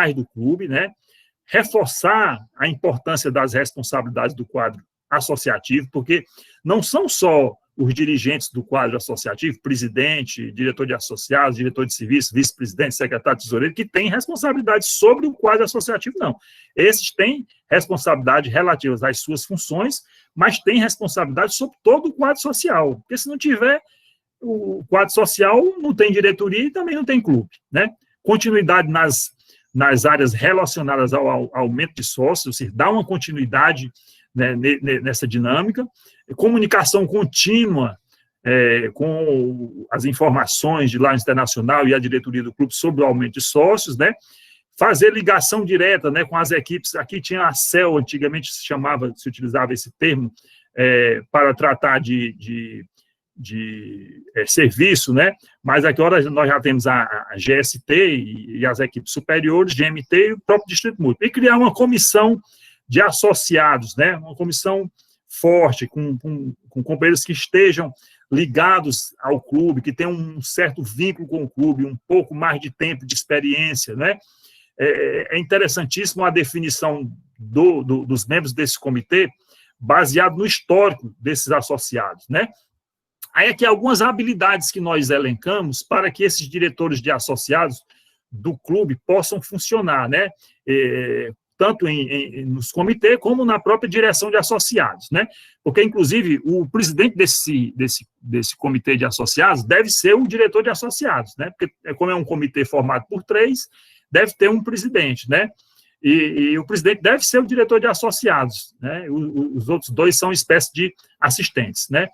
mais do clube, né? Reforçar a importância das responsabilidades do quadro associativo, porque não são só os dirigentes do quadro associativo, presidente, diretor de associados, diretor de serviço, vice-presidente, secretário tesoureiro, que têm responsabilidade sobre o quadro associativo, não. Esses têm responsabilidade relativas às suas funções, mas têm responsabilidade sobre todo o quadro social, porque se não tiver o quadro social, não tem diretoria e também não tem clube, né? Continuidade nas áreas relacionadas ao aumento de sócios, ou seja, dá uma continuidade, né, nessa dinâmica, comunicação contínua com as informações de lá internacional e a diretoria do clube sobre o aumento de sócios, né, fazer ligação direta, né, com as equipes. Aqui tinha a CEL, antigamente se utilizava esse termo para tratar de serviço, né, mas agora nós já temos a GST e as equipes superiores, GMT e o próprio Distrito Mútuo, e criar uma comissão de associados, né, uma comissão forte, com companheiros que estejam ligados ao clube, que tenham um certo vínculo com o clube, um pouco mais de tempo de experiência, né. É interessantíssimo a definição dos membros desse comitê, baseado no histórico desses associados, né. Aí aqui algumas habilidades que nós elencamos para que esses diretores de associados do clube possam funcionar, né, tanto nos comitês como na própria direção de associados, né, porque, inclusive, o presidente desse comitê de associados deve ser o diretor de associados, né, porque como é um comitê formado por 3, deve ter um presidente, né, e o presidente deve ser o diretor de associados, né, os outros 2 são espécie de assistentes, né.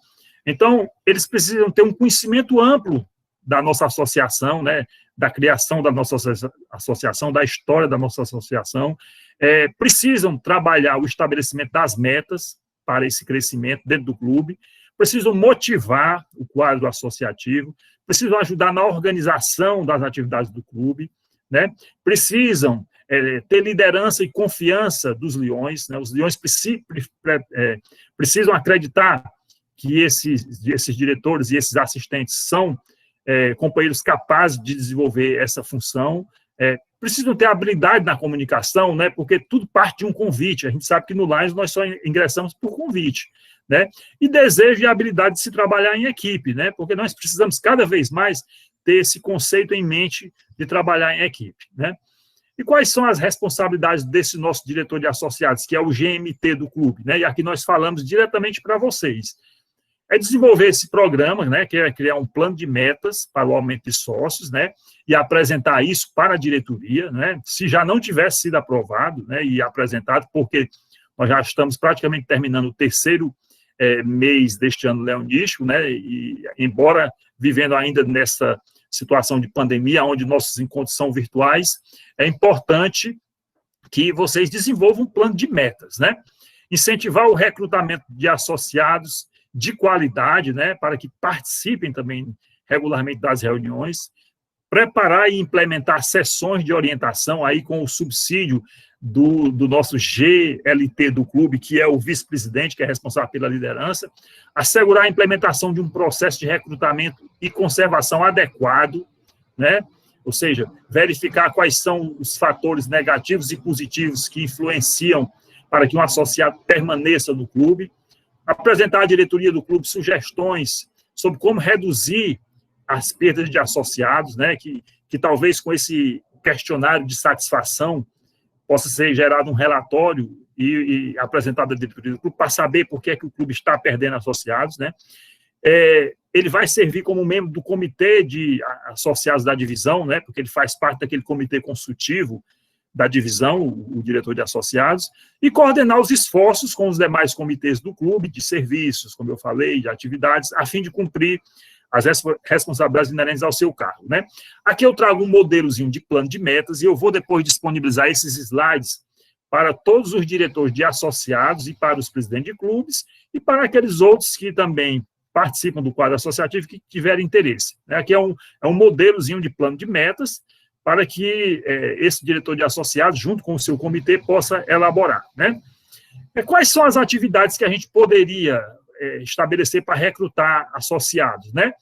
Então, eles precisam ter um conhecimento amplo da nossa associação, né, da criação da nossa associação, da história da nossa associação, precisam trabalhar o estabelecimento das metas para esse crescimento dentro do clube, precisam motivar o quadro associativo, precisam ajudar na organização das atividades do clube, né, precisam ter liderança e confiança dos leões, né, os leões precisam acreditar que esses diretores e esses assistentes são companheiros capazes de desenvolver essa função, precisam ter habilidade na comunicação, né, porque tudo parte de um convite. A gente sabe que no Lions nós só ingressamos por convite, né, e desejo e habilidade de se trabalhar em equipe, né, porque nós precisamos cada vez mais ter esse conceito em mente de trabalhar em equipe, né. E quais são as responsabilidades desse nosso diretor de associados, que é o GMT do clube, né, e aqui nós falamos diretamente para vocês. Desenvolver esse programa, né, que é criar um plano de metas para o aumento de sócios, né, e apresentar isso para a diretoria, né, se já não tivesse sido aprovado, né, e apresentado, porque nós já estamos praticamente terminando o 3º mês deste ano leonístico, né, e embora vivendo ainda nessa situação de pandemia, onde nossos encontros são virtuais, é importante que vocês desenvolvam um plano de metas, né, incentivar o recrutamento de associados de qualidade, né, para que participem também regularmente das reuniões, preparar e implementar sessões de orientação aí com o subsídio do nosso GLT do clube, que é o vice-presidente, que é responsável pela liderança, assegurar a implementação de um processo de recrutamento e conservação adequado, né, ou seja, verificar quais são os fatores negativos e positivos que influenciam para que um associado permaneça no clube, apresentar à diretoria do clube sugestões sobre como reduzir as perdas de associados, né, que talvez com esse questionário de satisfação possa ser gerado um relatório e apresentado à diretoria do clube para saber por que é que o clube está perdendo associados, né. Ele vai servir como membro do comitê de associados da divisão, né, porque ele faz parte daquele comitê consultivo da divisão, o diretor de associados, e coordenar os esforços com os demais comitês do clube, de serviços, como eu falei, de atividades, a fim de cumprir as responsabilidades inerentes ao seu cargo, né? Aqui eu trago um modelozinho de plano de metas, e eu vou depois disponibilizar esses slides para todos os diretores de associados e para os presidentes de clubes, e para aqueles outros que também participam do quadro associativo que tiverem interesse, né? Aqui é um modelozinho de plano de metas, para que esse diretor de associados, junto com o seu comitê, possa elaborar, né? Quais são as atividades que a gente poderia estabelecer para recrutar associados, né?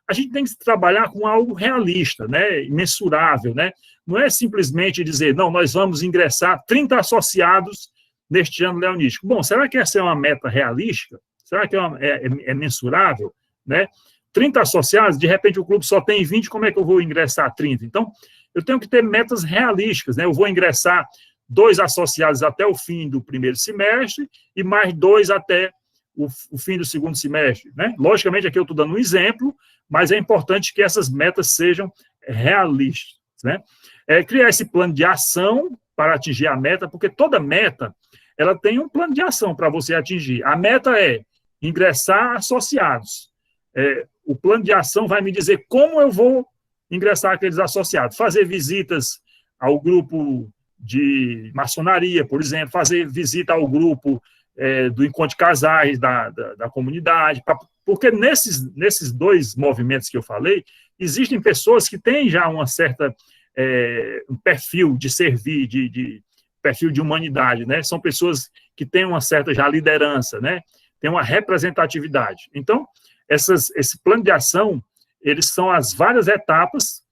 a gente tem que trabalhar com algo realista, né, mensurável, né? Não é simplesmente dizer, não, nós vamos ingressar 30 associados neste ano leonístico. Bom, será que essa é uma meta realística? Será que é mensurável, né? 30 associados, de repente o clube só tem 20, como é que eu vou ingressar 30? Então, eu tenho que ter metas realísticas, né? Eu vou ingressar 2 associados até o fim do primeiro semestre e mais 2 até o fim do segundo semestre, né? Logicamente, aqui eu estou dando um exemplo, mas é importante que essas metas sejam realistas, né? Criar esse plano de ação para atingir a meta, porque toda meta, ela tem um plano de ação para você atingir. A meta é ingressar associados. O plano de ação vai me dizer como eu vou ingressar aqueles associados. Fazer visitas ao grupo de maçonaria, por exemplo, fazer visita ao grupo do encontro de casais da comunidade, porque nesses 2 movimentos que eu falei, existem pessoas que têm já uma certa um perfil de servir, de perfil de humanidade, né? São pessoas que têm uma certa já liderança, né? Tem uma representatividade. Então, esse plano de ação, eles são as várias etapas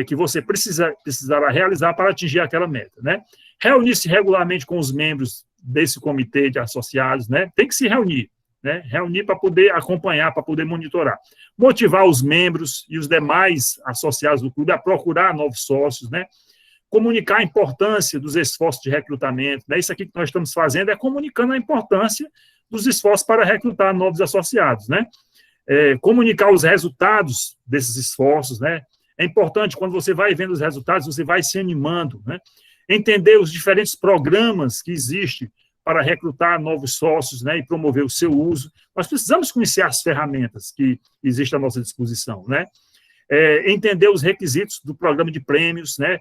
que você precisará realizar para atingir aquela meta, né? Reunir-se regularmente com os membros desse comitê de associados, né? Tem que se reunir, né? Reunir para poder acompanhar, para poder monitorar. Motivar os membros e os demais associados do clube a procurar novos sócios, né? Comunicar a importância dos esforços de recrutamento, né? Isso aqui que nós estamos fazendo é comunicando a importância dos esforços para recrutar novos associados, né? Comunicar os resultados desses esforços, né? É importante, quando você vai vendo os resultados, você vai se animando, né? Entender os diferentes programas que existem para recrutar novos sócios, né, e promover o seu uso. Nós precisamos conhecer as ferramentas que existem à nossa disposição, né? Entender os requisitos do programa de prêmios, né?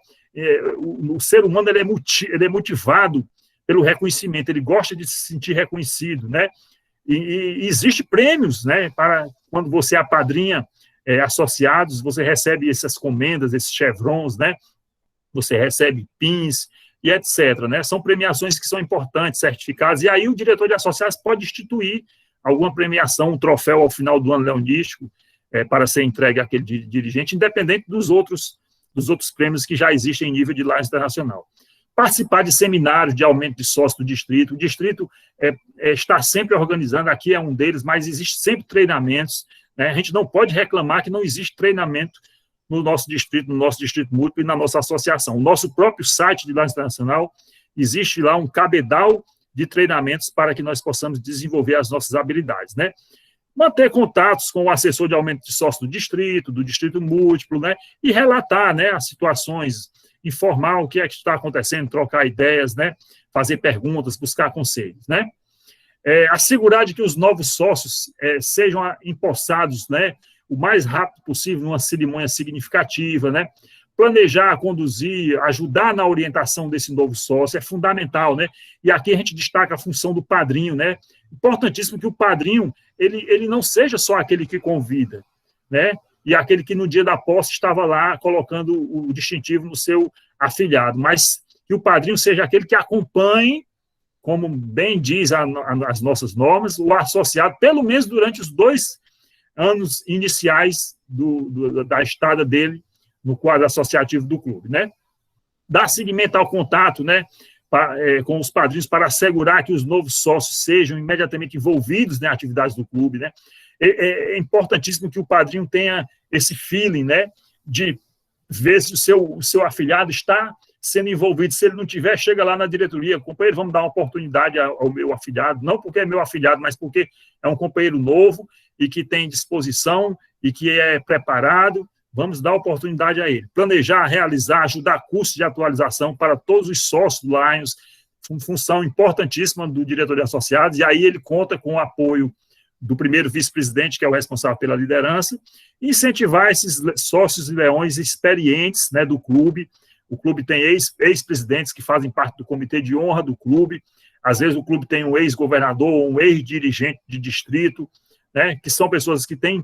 O ser humano ele é motivado pelo reconhecimento, ele gosta de se sentir reconhecido, né? E existe prêmios, né, para quando você apadrinha associados, você recebe essas comendas, esses chevrons, né? Você recebe pins e etc., né? São premiações que são importantes, certificados, e aí o diretor de associados pode instituir alguma premiação, um troféu ao final do ano leonístico, para ser entregue àquele dirigente, independente dos outros prêmios que já existem em nível de Lions Internacional. Participar de seminários de aumento de sócio do distrito. O distrito está sempre organizando, aqui é um deles, mas existe sempre treinamentos, né? A gente não pode reclamar que não existe treinamento no nosso distrito múltiplo e na nossa associação. O nosso próprio site de Lions Internacional, existe lá um cabedal de treinamentos para que nós possamos desenvolver as nossas habilidades, né? Manter contatos com o assessor de aumento de sócio do distrito múltiplo, né? E relatar, né, as situações, informar o que é que está acontecendo, trocar ideias, né? Fazer perguntas, buscar conselhos, né? Assegurar de que os novos sócios sejam empossados, né, o mais rápido possível numa cerimônia significativa, né? Planejar, conduzir, ajudar na orientação desse novo sócio é fundamental, né? E aqui a gente destaca a função do padrinho, né? Importantíssimo que o padrinho, ele não seja só aquele que convida, né? E aquele que no dia da posse estava lá colocando o distintivo no seu afilhado, mas que o padrinho seja aquele que acompanhe, como bem diz as nossas normas, o associado, pelo menos durante os 2 anos iniciais da estada dele no quadro associativo do clube, né? Dar seguimento ao contato, né, com os padrinhos para assegurar que os novos sócios sejam imediatamente envolvidos nas atividades do clube, né? É importantíssimo que o padrinho tenha esse feeling, né, de ver se o seu afilhado está sendo envolvido. Se ele não tiver, chega lá na diretoria, companheiro, vamos dar uma oportunidade ao meu afilhado, não porque é meu afilhado, mas porque é um companheiro novo e que tem disposição e que é preparado, vamos dar oportunidade a ele. Planejar, realizar, ajudar cursos de atualização para todos os sócios do Lions, função importantíssima do diretor de associados, e aí ele conta com o apoio do primeiro vice-presidente, que é o responsável pela liderança, e incentivar esses sócios e leões experientes, né, do clube. O clube tem ex-presidentes que fazem parte do comitê de honra do clube, às vezes o clube tem um ex-governador ou um ex-dirigente de distrito, né, que são pessoas que têm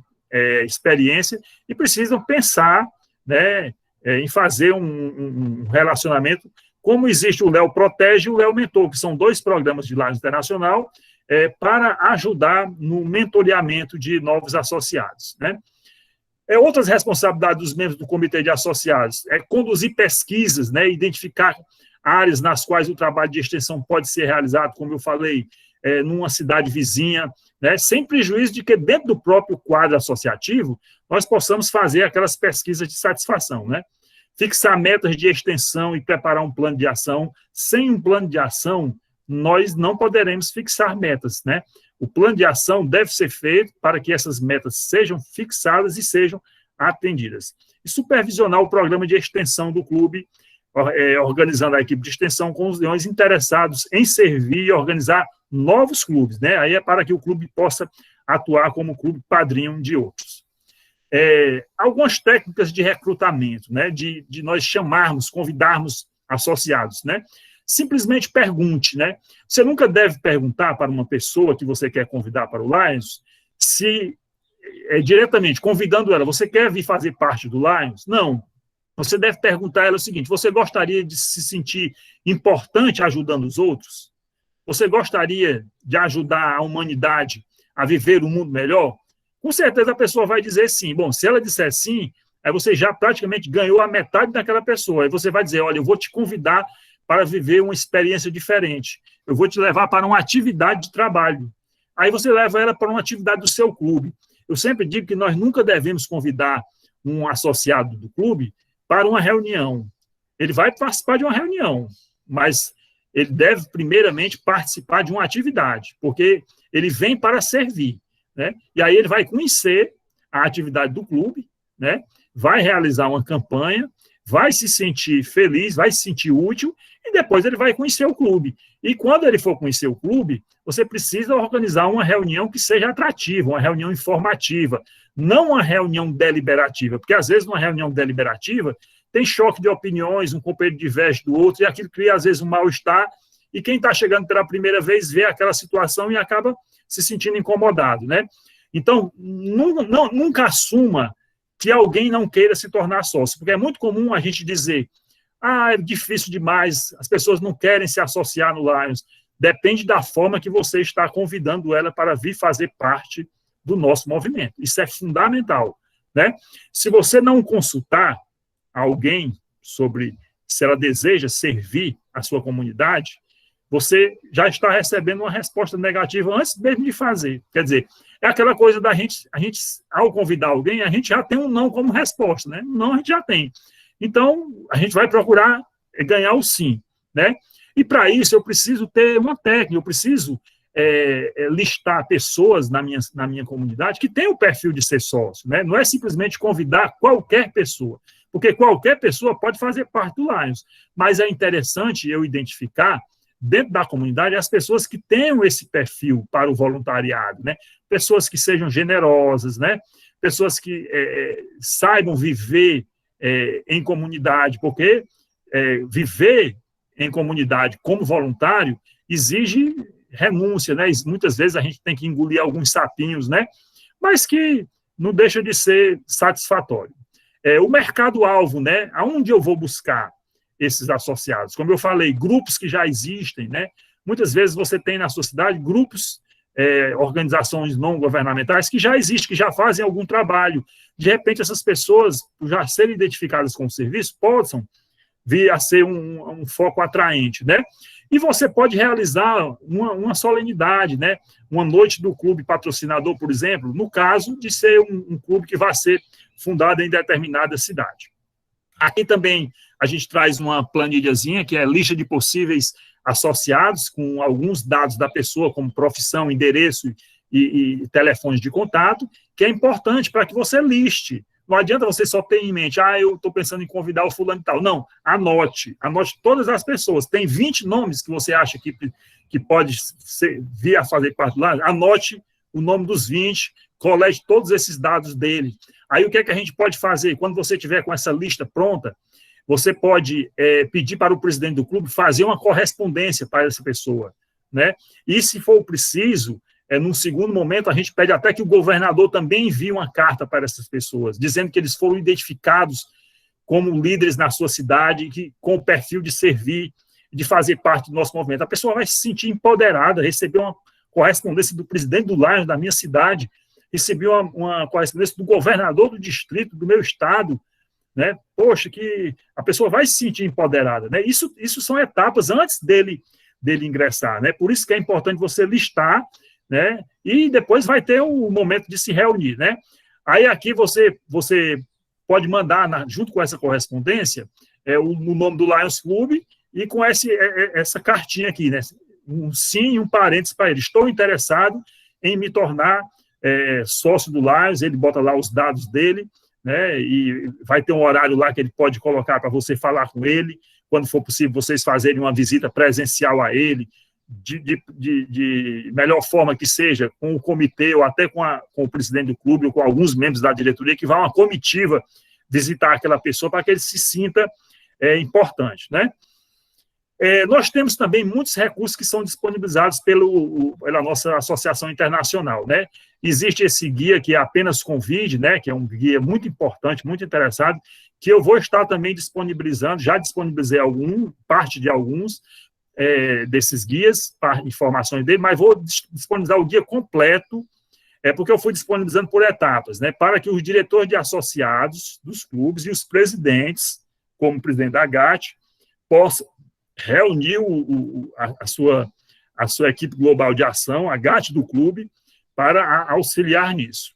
experiência e precisam pensar, né, em fazer um relacionamento, como existe o Léo Protege e o Léo Mentor, que são 2 programas de Lions Internacional, para ajudar no mentoreamento de novos associados, né? Outras responsabilidades dos membros do comitê de associados é conduzir pesquisas, né, identificar áreas nas quais o trabalho de extensão pode ser realizado, como eu falei, numa cidade vizinha, né, sem prejuízo de que dentro do próprio quadro associativo nós possamos fazer aquelas pesquisas de satisfação, né? Fixar metas de extensão e preparar um plano de ação. Sem um plano de ação, nós não poderemos fixar metas, né? O plano de ação deve ser feito para que essas metas sejam fixadas e sejam atendidas. E supervisionar o programa de extensão do clube, organizando a equipe de extensão com os leões interessados em servir e organizar novos clubes, né? Aí é para que o clube possa atuar como clube padrinho de outros. Algumas técnicas de recrutamento, né? De nós chamarmos, convidarmos associados, né? Simplesmente pergunte, né? Você nunca deve perguntar para uma pessoa que você quer convidar para o Lions se, diretamente, convidando ela, você quer vir fazer parte do Lions? Não. Você deve perguntar a ela o seguinte: você gostaria de se sentir importante ajudando os outros? Você gostaria de ajudar a humanidade a viver um mundo melhor? Com certeza a pessoa vai dizer sim. Bom, se ela disser sim, aí você já praticamente ganhou a metade daquela pessoa. Aí você vai dizer: olha, eu vou te convidar para viver uma experiência diferente. Eu vou te levar para uma atividade de trabalho. Aí você leva ela para uma atividade do seu clube. Eu sempre digo que nós nunca devemos convidar um associado do clube para uma reunião. Ele vai participar de uma reunião, mas ele deve, primeiramente, participar de uma atividade, porque ele vem para servir, né? E aí ele vai conhecer a atividade do clube, né? Vai realizar uma campanha, vai se sentir feliz, vai se sentir útil, e depois ele vai conhecer o clube. E quando ele for conhecer o clube, você precisa organizar uma reunião que seja atrativa, uma reunião informativa, não uma reunião deliberativa, porque às vezes numa reunião deliberativa tem choque de opiniões, um companheiro diverge do outro, e aquilo cria às vezes um mal-estar, e quem está chegando pela primeira vez vê aquela situação e acaba se sentindo incomodado, né? Então, nunca assuma que alguém não queira se tornar sócio, porque é muito comum a gente dizer: é difícil demais, as pessoas não querem se associar no Lions. Depende da forma que você está convidando ela para vir fazer parte do nosso movimento. Isso é fundamental, né? Se você não consultar alguém sobre se ela deseja servir a sua comunidade, você já está recebendo uma resposta negativa antes mesmo de fazer. Quer dizer, é aquela coisa da gente, ao convidar alguém, a gente já tem um não como resposta, né? Não, a gente já tem. Então, a gente vai procurar ganhar o sim, né? E para isso eu preciso ter uma técnica, eu preciso listar pessoas na minha comunidade que têm o perfil de ser sócio, né? Não é simplesmente convidar qualquer pessoa, porque qualquer pessoa pode fazer parte do Lions, mas é interessante eu identificar dentro da comunidade as pessoas que tenham esse perfil para o voluntariado, né? Pessoas que sejam generosas, né? Pessoas que saibam viver em comunidade, porque viver em comunidade como voluntário exige renúncia, né? Muitas vezes a gente tem que engolir alguns sapinhos, né? Mas que não deixa de ser satisfatório. O mercado-alvo, né? Aonde eu vou buscar esses associados? Como eu falei, grupos que já existem, né? Muitas vezes você tem na sua cidade grupos, organizações não governamentais que já existem, que já fazem algum trabalho. De repente, essas pessoas, por já serem identificadas com o serviço, possam vir a ser um foco atraente, né? E você pode realizar uma solenidade, né? Uma noite do clube patrocinador, por exemplo, no caso de ser um clube que vai ser fundado em determinada cidade. Aqui também a gente traz uma planilhazinha, que é lista de possíveis associados, com alguns dados da pessoa, como profissão, endereço e telefones de contato, que é importante para que você liste. Não adianta você só ter em mente: eu estou pensando em convidar o fulano e tal. Não, anote todas as pessoas. Tem 20 nomes que você acha que pode vir a fazer parte lá, anote o nome dos 20, colete todos esses dados dele. Aí o que é que a gente pode fazer? Quando você tiver com essa lista pronta, você pode pedir para o presidente do clube fazer uma correspondência para essa pessoa, né? E se for preciso, num segundo momento, a gente pede até que o governador também envie uma carta para essas pessoas, dizendo que eles foram identificados como líderes na sua cidade, com o perfil de servir, de fazer parte do nosso movimento. A pessoa vai se sentir empoderada, receber uma correspondência do presidente do Lions da minha cidade, recebi uma correspondência do governador do distrito, do meu estado, né? Poxa, que a pessoa vai se sentir empoderada, né? Isso são etapas antes dele ingressar, né? Por isso que é importante você listar, né? E depois vai ter um momento de se reunir, né? Aí aqui você pode mandar, junto com essa correspondência, o nome do Lions Club e com essa cartinha aqui, né? Um sim e um parênteses para ele. Estou interessado em me tornar sócio do Lions, ele bota lá os dados dele, né? E vai ter um horário lá que ele pode colocar para você falar com ele, quando for possível vocês fazerem uma visita presencial a ele, de melhor forma que seja, com o comitê ou até com o presidente do clube ou com alguns membros da diretoria, que vá uma comitiva visitar aquela pessoa para que ele se sinta importante, né? Nós temos também muitos recursos que são disponibilizados pela nossa associação internacional, né? Existe esse guia que é apenas convide, né? Que é um guia muito importante, muito interessado, que eu vou estar também disponibilizando, já disponibilizei parte de alguns desses guias, informações dele, mas vou disponibilizar o guia completo, porque eu fui disponibilizando por etapas, né? Para que os diretores de associados dos clubes e os presidentes, como o presidente da GAT, possam reunir a sua equipe global de ação, a GAT do clube, para auxiliar nisso,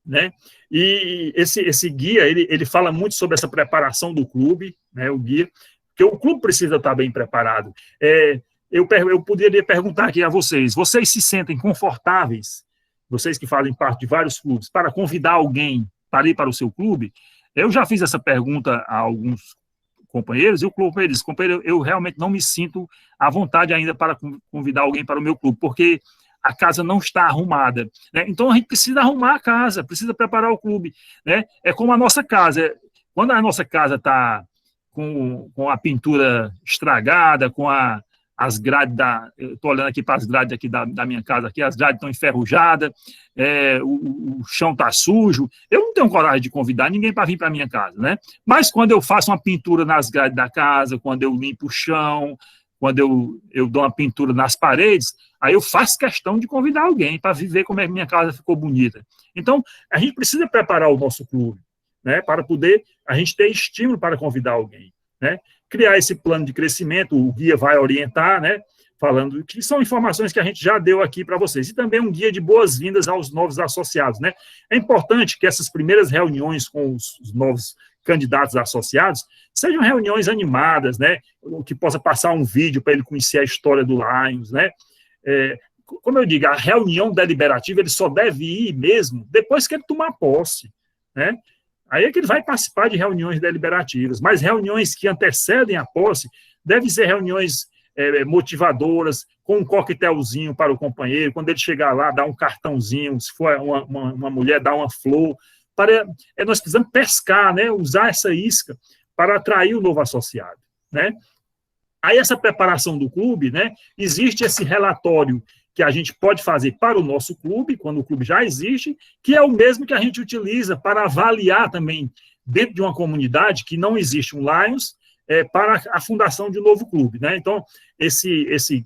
né? E esse guia, ele fala muito sobre essa preparação do clube, né? O guia, porque o clube precisa estar bem preparado. Eu poderia perguntar aqui a vocês se sentem confortáveis, vocês que fazem parte de vários clubes, para convidar alguém para ir para o seu clube? Eu já fiz essa pergunta a alguns companheiros, e o clube disse: companheiro, eu realmente não me sinto à vontade ainda para convidar alguém para o meu clube, porque a casa não está arrumada, né? Então a gente precisa arrumar a casa, precisa preparar o clube, né? É como a nossa casa, quando a nossa casa está com a pintura estragada, com as grades eu estou olhando aqui para as grades aqui da minha casa, aqui, as grades estão enferrujadas, o chão está sujo, eu não tenho coragem de convidar ninguém para vir para a minha casa, né? Mas quando eu faço uma pintura nas grades da casa, quando eu limpo o chão, quando eu dou uma pintura nas paredes, aí eu faço questão de convidar alguém para ver como é que minha casa ficou bonita. Então, a gente precisa preparar o nosso clube, né, para poder a gente ter estímulo para convidar alguém, né? Criar esse plano de crescimento, o guia vai orientar, né, falando que são informações que a gente já deu aqui para vocês, e também um guia de boas-vindas aos novos associados, né? É importante que essas primeiras reuniões com os novos candidatos associados sejam reuniões animadas, né, que possa passar um vídeo para ele conhecer a história do Lions, né? Como eu digo, a reunião deliberativa ele só deve ir mesmo depois que ele tomar posse, né? Aí é que ele vai participar de reuniões deliberativas, mas reuniões que antecedem a posse devem ser reuniões motivadoras, com um coquetelzinho para o companheiro, quando ele chegar lá, dar um cartãozinho, se for uma mulher, dar uma flor. Nós precisamos pescar, né, usar essa isca para atrair o novo associado, né? Aí essa preparação do clube, né, existe esse relatório que a gente pode fazer para o nosso clube, quando o clube já existe, que é o mesmo que a gente utiliza para avaliar também, dentro de uma comunidade que não existe um Lions, para a fundação de um novo clube, né? Então, esse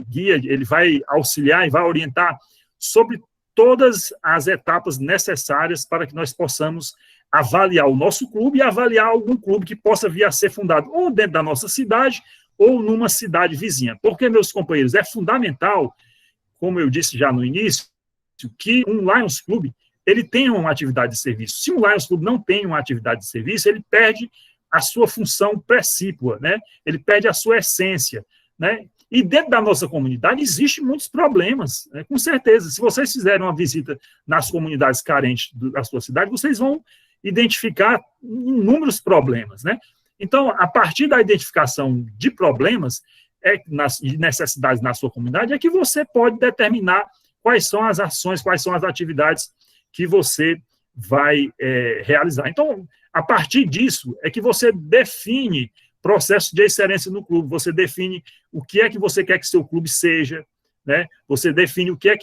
guia, ele vai auxiliar e vai orientar sobre todas as etapas necessárias para que nós possamos avaliar o nosso clube e avaliar algum clube que possa vir a ser fundado ou dentro da nossa cidade ou numa cidade vizinha. Porque, meus companheiros, é fundamental, como eu disse já no início, que um Lions Club ele tenha uma atividade de serviço. Se um Lions Club não tem uma atividade de serviço, ele perde a sua função precípua, né? Ele perde a sua essência, né? E dentro da nossa comunidade existem muitos problemas, né? Com certeza. Se vocês fizerem uma visita nas comunidades carentes da sua cidade, vocês vão identificar inúmeros problemas, né? Então, a partir da identificação de problemas e necessidades na sua comunidade, é que você pode determinar quais são as ações, quais são as atividades que você vai realizar. Então, a partir disso, é que você define processo de excelência no clube, você define o que é que você quer que seu clube seja, né? Você define o que é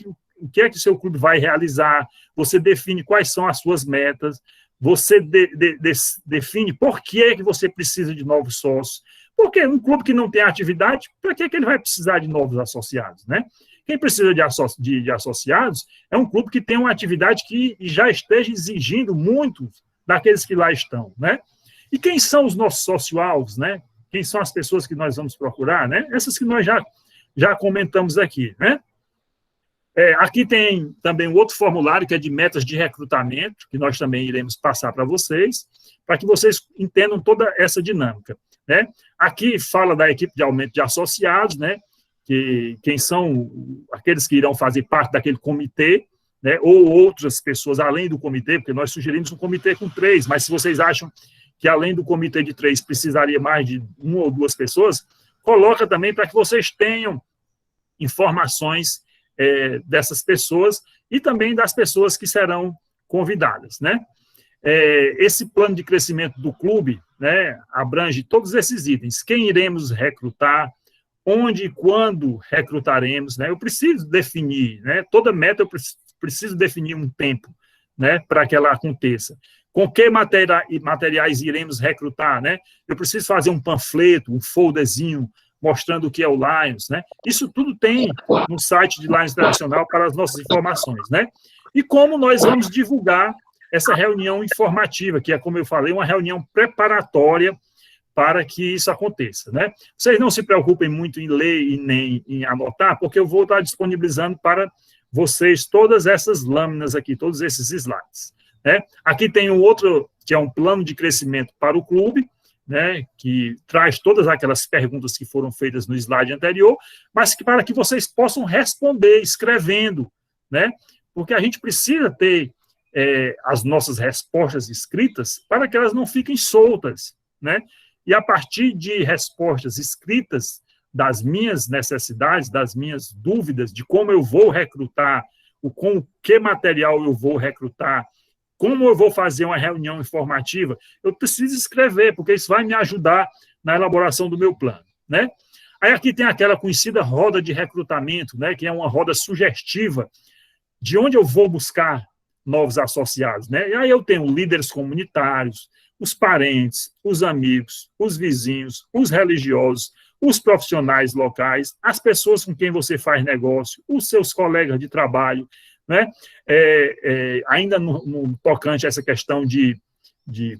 que seu clube vai realizar, você define quais são as suas metas, você define por que é que você precisa de novos sócios. Porque um clube que não tem atividade, para que ele vai precisar de novos associados, né? Quem precisa de associados é um clube que tem uma atividade que já esteja exigindo muito daqueles que lá estão, né? E quem são os nossos sócio-alvos, né? Quem são as pessoas que nós vamos procurar, né? Essas que nós já comentamos aqui, né? Aqui tem também um outro formulário, que é de metas de recrutamento, que nós também iremos passar para vocês, para que vocês entendam toda essa dinâmica, né? Aqui fala da equipe de aumento de associados, né? Que quem são aqueles que irão fazer parte daquele comitê, né? Ou outras pessoas além do comitê, porque nós sugerimos um comitê com 3, mas se vocês acham que além do comitê de 3 precisaria mais de 1 ou 2 pessoas, coloca também para que vocês tenham informações dessas pessoas e também das pessoas que serão convidadas, né? Esse plano de crescimento do clube, né, abrange todos esses itens. Quem iremos recrutar, onde e quando recrutaremos, né? Eu preciso definir, né? Toda meta eu preciso definir um tempo, né, para que ela aconteça. Com que materiais iremos recrutar, né? Eu preciso fazer um panfleto, um folderzinho, mostrando o que é o Lions, né? Isso tudo tem no site de Lions Internacional para as nossas informações, né? E como nós vamos divulgar essa reunião informativa, que é, como eu falei, uma reunião preparatória para que isso aconteça, né? Vocês não se preocupem muito em ler e nem em anotar, porque eu vou estar disponibilizando para vocês todas essas lâminas aqui, todos esses slides, né? Aqui tem um outro, que é um plano de crescimento para o clube, né, que traz todas aquelas perguntas que foram feitas no slide anterior, mas que, para que vocês possam responder escrevendo, né, porque a gente precisa ter as nossas respostas escritas para que elas não fiquem soltas, né, e a partir de respostas escritas das minhas necessidades, das minhas dúvidas, de como eu vou recrutar, com que material eu vou recrutar, como eu vou fazer uma reunião informativa, eu preciso escrever, porque isso vai me ajudar na elaboração do meu plano, né? Aí aqui tem aquela conhecida roda de recrutamento, né, que é uma roda sugestiva, de onde eu vou buscar novos associados, né? E aí eu tenho líderes comunitários, os parentes, os amigos, os vizinhos, os religiosos, os profissionais locais, as pessoas com quem você faz negócio, os seus colegas de trabalho, né? Ainda no tocante a essa questão de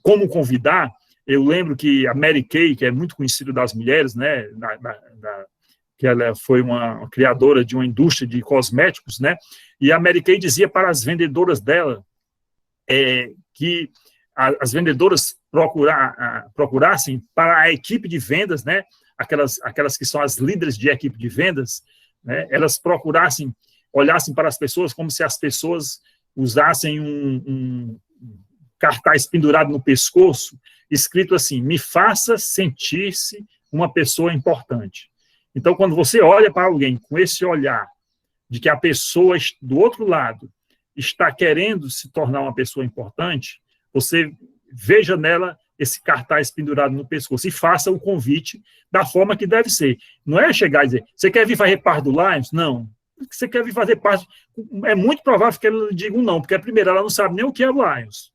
como convidar, eu lembro que a Mary Kay, que é muito conhecida das mulheres, né, que ela foi uma criadora de uma indústria de cosméticos, né, e a Mary Kay dizia para as vendedoras dela que as vendedoras procurassem para a equipe de vendas, né, aquelas que são as líderes de equipe de vendas, né, elas olhassem para as pessoas como se as pessoas usassem um cartaz pendurado no pescoço, escrito assim: me faça sentir-se uma pessoa importante. Então, quando você olha para alguém com esse olhar de que a pessoa do outro lado está querendo se tornar uma pessoa importante, você veja nela esse cartaz pendurado no pescoço e faça o convite da forma que deve ser. Não é chegar e dizer: você quer vir fazer parte do Lions? Não. Você quer vir fazer parte, é muito provável que ela diga um não, porque, primeiro, ela não sabe nem o que é o Lions,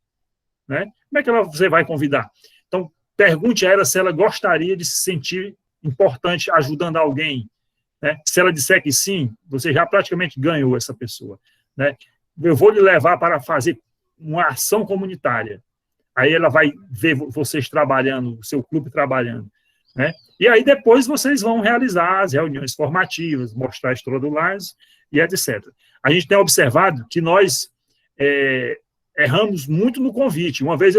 né? Como é que você vai convidar? Então, pergunte a ela se ela gostaria de se sentir importante ajudando alguém, né? Se ela disser que sim, você já praticamente ganhou essa pessoa, né? Eu vou lhe levar para fazer uma ação comunitária. Aí ela vai ver vocês trabalhando, o seu clube trabalhando, né? E aí depois vocês vão realizar as reuniões formativas, mostrar a história do Lions e etc. A gente tem observado que nós erramos muito no convite. Uma vez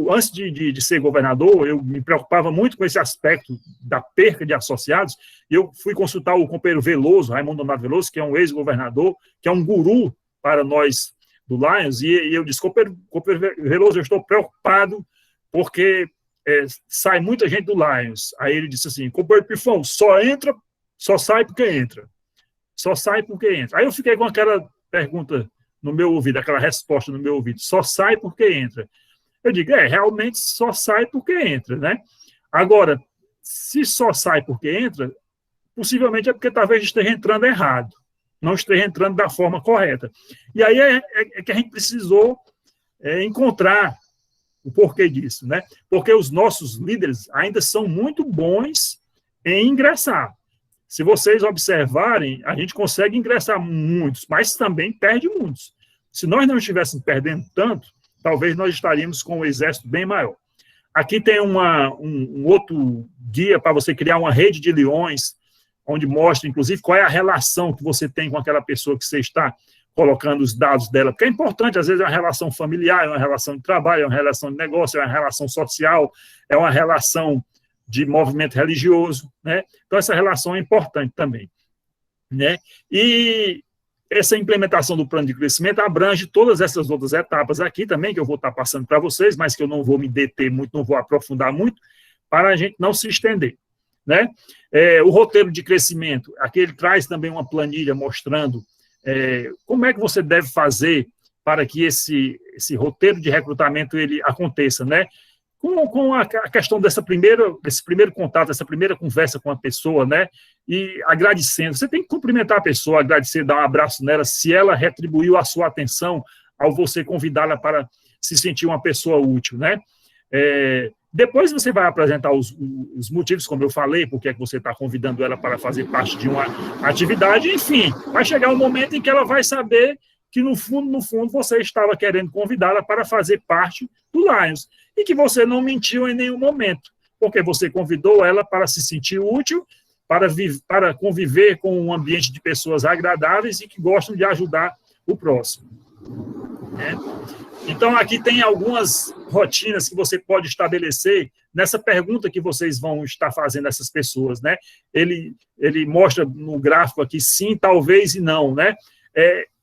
antes de ser governador, eu me preocupava muito com esse aspecto da perca de associados, e eu fui consultar o companheiro Veloso, Raimundo Donato Veloso, que é um ex-governador, que é um guru para nós do Lions, e eu disse: companheiro Veloso, eu estou preocupado porque sai muita gente do Lions. Aí ele disse assim: companheiro Pifão, só sai porque entra. Só sai porque entra. Aí eu fiquei com aquela pergunta no meu ouvido, aquela resposta no meu ouvido: só sai porque entra. Eu digo: realmente só sai porque entra, né? Agora, se só sai porque entra, possivelmente é porque talvez esteja entrando errado, não esteja entrando da forma correta. E aí é que a gente precisou encontrar o porquê disso, né? Porque os nossos líderes ainda são muito bons em ingressar. Se vocês observarem, a gente consegue ingressar muitos, mas também perde muitos. Se nós não estivéssemos perdendo tanto, talvez nós estaríamos com um exército bem maior. Aqui tem um outro guia para você criar uma rede de leões, onde mostra, inclusive, qual é a relação que você tem com aquela pessoa que você está colocando os dados dela, porque é importante, às vezes é uma relação familiar, é uma relação de trabalho, é uma relação de negócio, é uma relação social, é uma relação de movimento religioso, né? Então, essa relação é importante também, né? E essa implementação do plano de crescimento abrange todas essas outras etapas aqui também, que eu vou estar passando para vocês, mas que eu não vou me deter muito, não vou aprofundar muito, para a gente não se estender, né? O roteiro de crescimento, aqui ele traz também uma planilha mostrando como é que você deve fazer para que esse roteiro de recrutamento ele aconteça, né? Com a questão desse primeiro contato, essa primeira conversa com a pessoa, né? E agradecendo. Você tem que cumprimentar a pessoa, agradecer, dar um abraço nela, se ela retribuiu a sua atenção ao você convidá-la para se sentir uma pessoa útil, né? Depois você vai apresentar os motivos, como eu falei, porque é que você está convidando ela para fazer parte de uma atividade, enfim, vai chegar um momento em que ela vai saber que, no fundo, você estava querendo convidá-la para fazer parte do Lions, e que você não mentiu em nenhum momento, porque você convidou ela para se sentir útil, para conviver com um ambiente de pessoas agradáveis e que gostam de ajudar o próximo, né? Então, aqui tem algumas rotinas que você pode estabelecer nessa pergunta que vocês vão estar fazendo a essas pessoas, né? Ele mostra no gráfico aqui sim, talvez e não, né?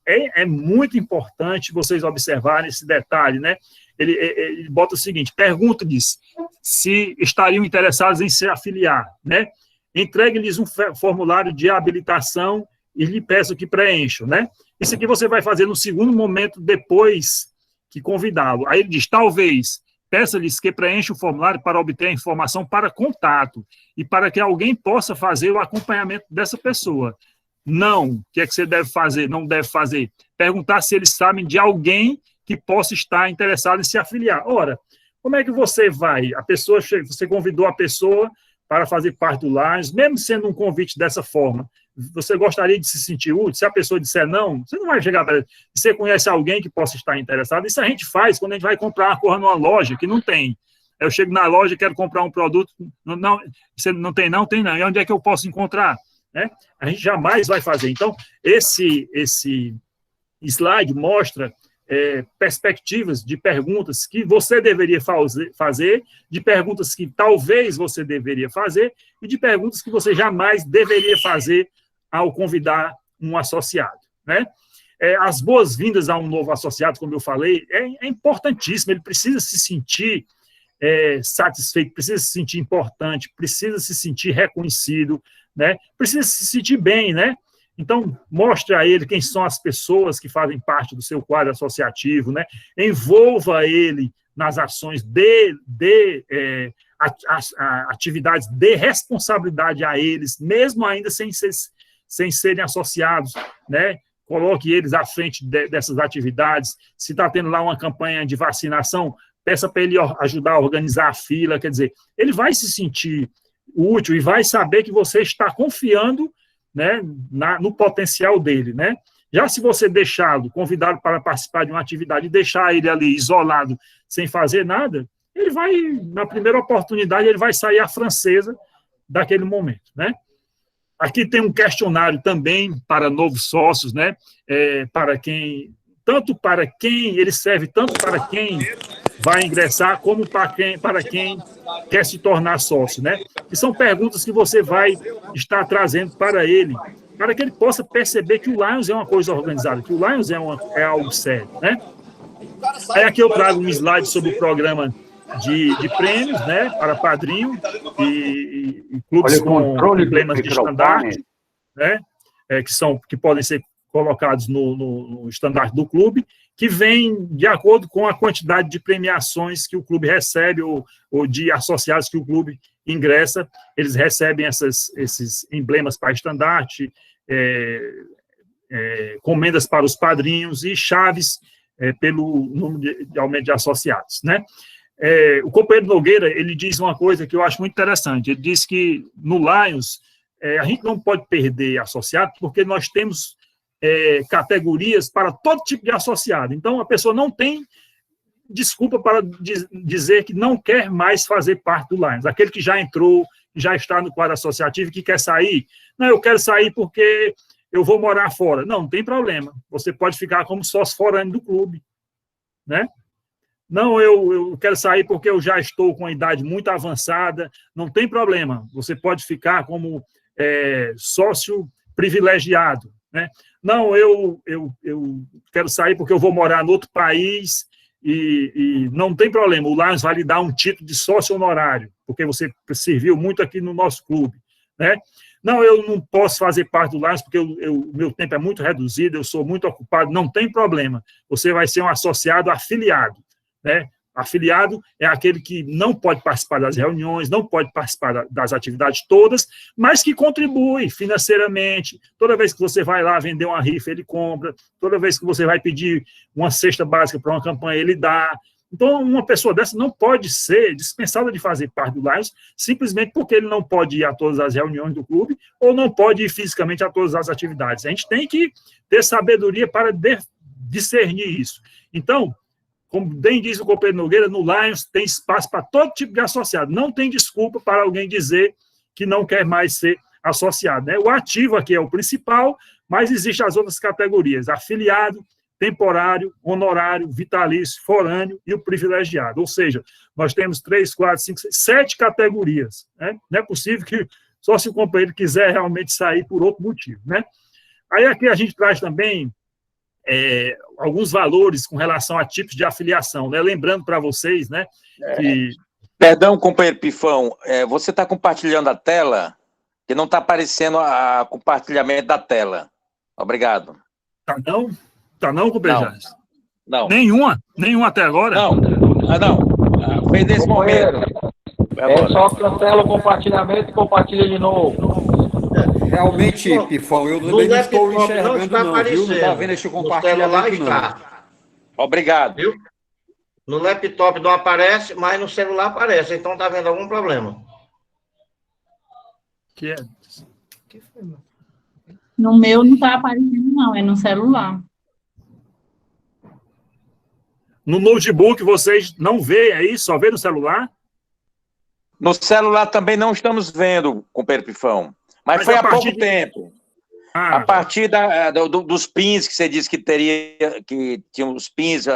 É muito importante vocês observarem esse detalhe, né? Ele bota o seguinte: pergunta-lhes se estariam interessados em se afiliar, né? Entregue-lhes um formulário de habilitação e lhe peço que preencham, né? Isso aqui você vai fazer no segundo momento depois que convidá-lo. Aí ele diz: talvez peça-lhes que preencha o formulário para obter a informação para contato e para que alguém possa fazer o acompanhamento dessa pessoa. Não. O que é que você deve fazer? Não deve fazer. Perguntar se eles sabem de alguém que possa estar interessado em se afiliar. Ora, como é que você vai? Você convidou a pessoa para fazer parte do Lions, mesmo sendo um convite dessa forma. Você gostaria de se sentir útil? Se a pessoa disser não, você não vai chegar para ela. Você conhece alguém que possa estar interessado? Isso a gente faz quando a gente vai comprar uma coisa numa loja que não tem. Eu chego na loja e quero comprar um produto. Não, você não tem, não? Tem não. E onde é que eu posso encontrar? Né? A gente jamais vai fazer. Então, esse slide mostra perspectivas de perguntas que você deveria fazer, de perguntas que talvez você deveria fazer e de perguntas que você jamais deveria fazer ao convidar um associado, né? As boas-vindas a um novo associado, como eu falei, é importantíssimo. Ele precisa se sentir satisfeito, precisa se sentir importante, precisa se sentir reconhecido, né? Precisa se sentir bem, né? Então, mostre a ele quem são as pessoas que fazem parte do seu quadro associativo, né? Envolva ele nas ações atividades de responsabilidade a eles, mesmo ainda sem serem associados, né? Coloque eles à frente dessas atividades. Se está tendo lá uma campanha de vacinação, peça para ele ajudar a organizar a fila, quer dizer, ele vai se sentir útil e vai saber que você está confiando, né, no potencial dele, né? Já se você deixá-lo, convidá-lo para participar de uma atividade e deixar ele ali isolado, sem fazer nada, ele vai, na primeira oportunidade, ele vai sair à francesa daquele momento, né? Aqui tem um questionário também para novos sócios, né? Ele serve tanto para quem vai ingressar, como para quem quer se tornar sócio, né? E são perguntas que você vai estar trazendo para ele, para que ele possa perceber que o Lions é uma coisa organizada, que o Lions é algo sério, né? Aí aqui eu trago um slide sobre o programa de prêmios, né, para padrinho e clubes com emblemas de estandarte, né, que podem ser colocados no estandarte do clube, que vem de acordo com a quantidade de premiações que o clube recebe ou de associados que o clube ingressa, eles recebem esses emblemas para estandarte, comendas para os padrinhos e chaves pelo número de aumento de associados, né? O companheiro Nogueira, ele diz uma coisa que eu acho muito interessante, ele diz que no Lions a gente não pode perder associado, porque nós temos categorias para todo tipo de associado. Então, a pessoa não tem desculpa para dizer que não quer mais fazer parte do Lions. Aquele que já entrou, já está no quadro associativo e que quer sair. Não, eu quero sair porque eu vou morar fora. Não tem problema. Você pode ficar como sócio forâneo do clube, né? Não, eu quero sair porque eu já estou com a idade muito avançada. Não tem problema. Você pode ficar como sócio privilegiado, né? Não, eu quero sair porque eu vou morar em outro país e não tem problema. O Lions vai lhe dar um título de sócio honorário, porque você serviu muito aqui no nosso clube, né? Não, eu não posso fazer parte do Lions porque o meu tempo é muito reduzido, eu sou muito ocupado. Não tem problema. Você vai ser um associado afiliado, né? Afiliado é aquele que não pode participar das reuniões, não pode participar das atividades todas, mas que contribui financeiramente. Toda vez que você vai lá vender uma rifa, ele compra. Toda vez que você vai pedir uma cesta básica para uma campanha, ele dá. Então, uma pessoa dessa não pode ser dispensada de fazer parte do Lions, simplesmente porque ele não pode ir a todas as reuniões do clube ou não pode ir fisicamente a todas as atividades. A gente tem que ter sabedoria para discernir isso. Então, como bem diz o companheiro Nogueira, no Lions tem espaço para todo tipo de associado. Não tem desculpa para alguém dizer que não quer mais ser associado, né? O ativo aqui é o principal, mas existem as outras categorias: afiliado, temporário, honorário, vitalício, forâneo e o privilegiado. Ou seja, nós temos 3, 4, 5, 6, 7 categorias, né? Não é possível que só se o companheiro quiser realmente sair por outro motivo, né? Aí aqui a gente traz também alguns valores com relação a tipos de afiliação, né? Lembrando para vocês, né, que... Perdão, companheiro Pifão, você está compartilhando a tela, que não está aparecendo o compartilhamento da tela. Obrigado. Tá não, companheiro Jales? Não. Nenhuma até agora? Não. Fez nesse momento. Só cancela o compartilhamento e compartilha de novo. Realmente, Pifão, eu também não estou enxergando não, viu? Não está vendo esse compartilhamento não. Obrigado. Viu? No laptop não aparece, mas no celular aparece. Então está vendo algum problema. No meu não está aparecendo não, é no celular. No notebook vocês não veem aí, só vê no celular? No celular também não estamos vendo, companheiro Pifão. Mas foi há pouco tempo. A partir dos pins que você disse que tinha os pins.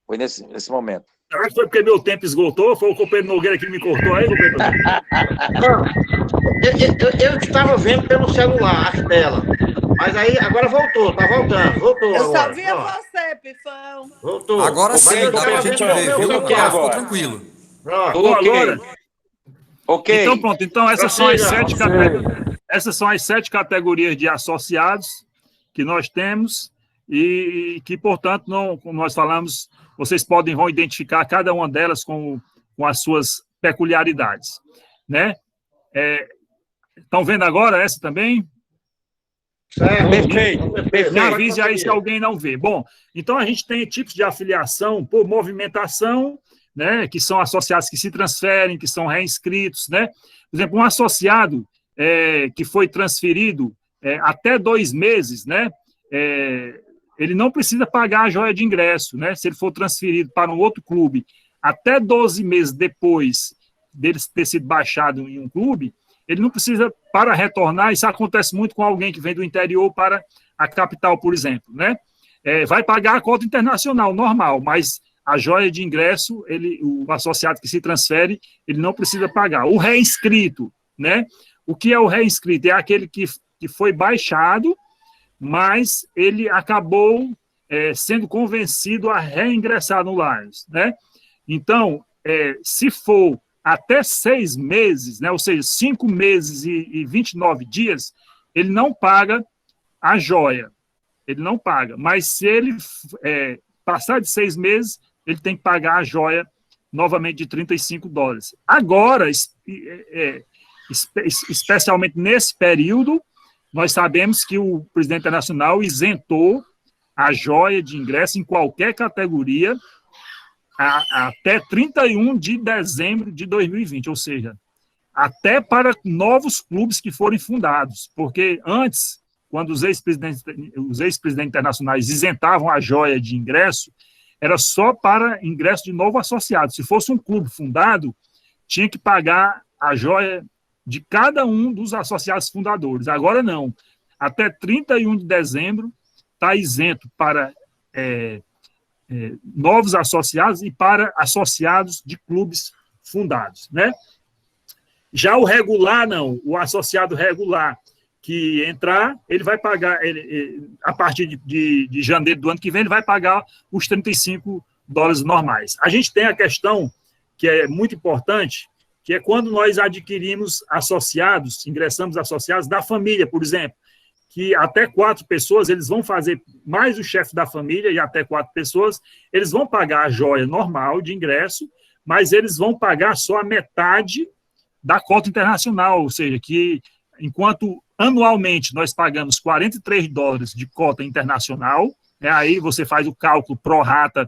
Foi nesse momento. Será que foi porque meu tempo esgotou? Foi o companheiro Nogueira que me cortou aí, companheiro Nogueira? Não, eu estava vendo pelo celular as telas. Mas aí, agora voltou, tá voltando. Voltou eu agora. só via você, Pifão. Voltou. Agora sim, dá pra gente ver, viu? Ficou tranquilo. Tudo ok. Ok. Então, pronto. Então, essas são as 7 categorias de associados que nós temos e que, portanto, como nós falamos, vocês vão identificar cada uma delas com as suas peculiaridades, né? Estão vendo agora essa também? Perfeito. Me avise aí se alguém não vê. Bom, então a gente tem tipos de afiliação por movimentação, né, que são associados que se transferem, que são reinscritos, né? Por exemplo, um associado que foi transferido até 2 meses, né? Ele não precisa pagar a joia de ingresso, né? Se ele for transferido para um outro clube até 12 meses depois dele ter sido baixado em um clube, ele não precisa, para retornar, isso acontece muito com alguém que vem do interior para a capital, por exemplo, né? Vai pagar a cota internacional, normal, mas a joia de ingresso, o associado que se transfere, ele não precisa pagar. O reinscrito, né? O que é o reinscrito? É aquele que foi baixado, mas ele acabou sendo convencido a reingressar no Lions, né? Então, se for até 6 meses, né? Ou seja, 5 meses e 29 dias, ele não paga a joia. Ele não paga. Mas se ele passar de 6 meses, ele tem que pagar a joia novamente de $35. Agora, especialmente nesse período, nós sabemos que o presidente internacional isentou a joia de ingresso em qualquer categoria até 31 de dezembro de 2020, ou seja, até para novos clubes que forem fundados, porque antes, quando os ex-presidentes internacionais isentavam a joia de ingresso, era só para ingresso de novo associado. Se fosse um clube fundado, tinha que pagar a joia de cada um dos associados fundadores. Agora não. Até 31 de dezembro está isento para novos associados e para associados de clubes fundados, né? Já o regular, não. O associado regular que entrar, ele vai pagar, a partir de janeiro do ano que vem, ele vai pagar os $35 normais. A gente tem a questão que é muito importante, que é quando nós adquirimos associados, ingressamos associados da família, por exemplo, que até 4 pessoas, eles vão fazer, mais o chefe da família e até 4 pessoas, eles vão pagar a joia normal de ingresso, mas eles vão pagar só a metade da cota internacional, ou seja, que enquanto anualmente nós pagamos $43 de cota internacional, aí você faz o cálculo pro rata,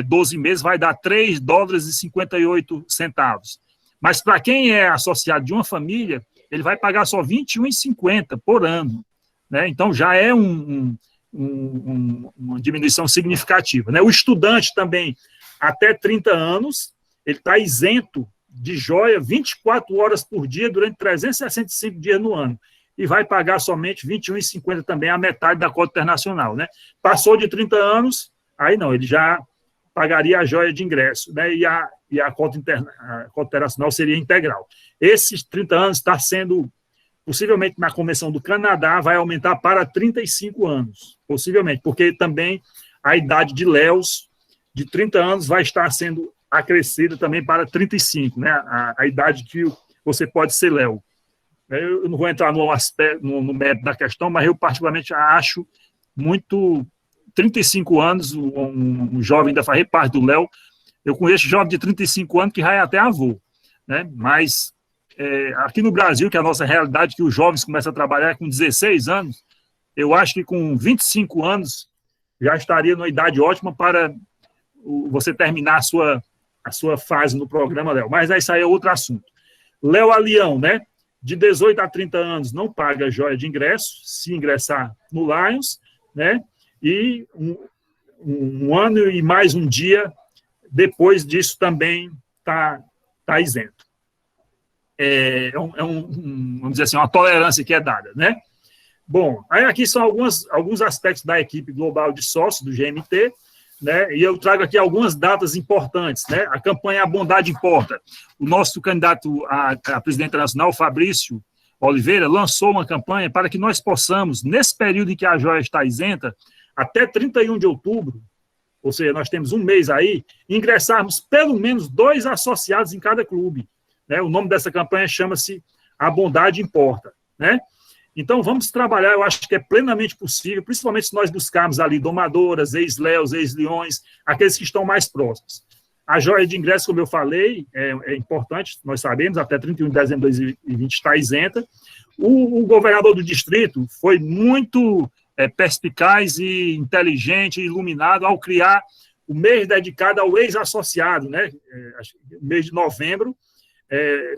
12 meses, vai dar $3,58. Mas para quem é associado de uma família, ele vai pagar só R$21,50 por ano, né? Então já é uma diminuição significativa, né? O estudante também, até 30 anos, ele está isento de joia 24 horas por dia durante 365 dias no ano e vai pagar somente R$21,50 também, a metade da cota internacional, né? Passou de 30 anos, aí não, ele já pagaria a joia de ingresso, né? E a cota internacional seria integral. Esses 30 anos está sendo, possivelmente na Convenção do Canadá, vai aumentar para 35 anos, possivelmente, porque também a idade de léus de 30 anos vai estar sendo acrescida também para 35, né? A idade que você pode ser léu. Eu não vou entrar no mérito da questão, mas eu particularmente acho muito 35 anos, um jovem ainda faz parte do léu. Eu conheço jovem de 35 anos que já é até avô, né? Mas aqui no Brasil, que é a nossa realidade, que os jovens começam a trabalhar com 16 anos, eu acho que com 25 anos já estaria numa idade ótima para você terminar a sua fase no programa, Léo. Mas isso aí é outro assunto. Léo Alião, né? De 18 a 30 anos não paga joia de ingresso, se ingressar no Lions, né? E um ano e mais um dia depois disso também está isento. Vamos dizer assim, uma tolerância que é dada, né? Bom, aí aqui são alguns aspectos da equipe global de sócios do GMT, né? E eu trago aqui algumas datas importantes, né? A campanha A Bondade Importa. O nosso candidato a presidente nacional, Fabrício Oliveira, lançou uma campanha para que nós possamos, nesse período em que a joia está isenta, até 31 de outubro, ou seja, nós temos um mês aí, ingressarmos pelo menos 2 associados em cada clube, né? O nome dessa campanha chama-se A Bondade Importa, né? Então, vamos trabalhar, eu acho que é plenamente possível, principalmente se nós buscarmos ali domadoras, ex-léus, ex-leões, aqueles que estão mais próximos. A joia de ingresso, como eu falei, é importante, nós sabemos, até 31 de dezembro de 2020 está isenta. O governador do distrito foi muito perspicaz e inteligente e iluminado ao criar o mês dedicado ao ex-associado, né? O mês de novembro,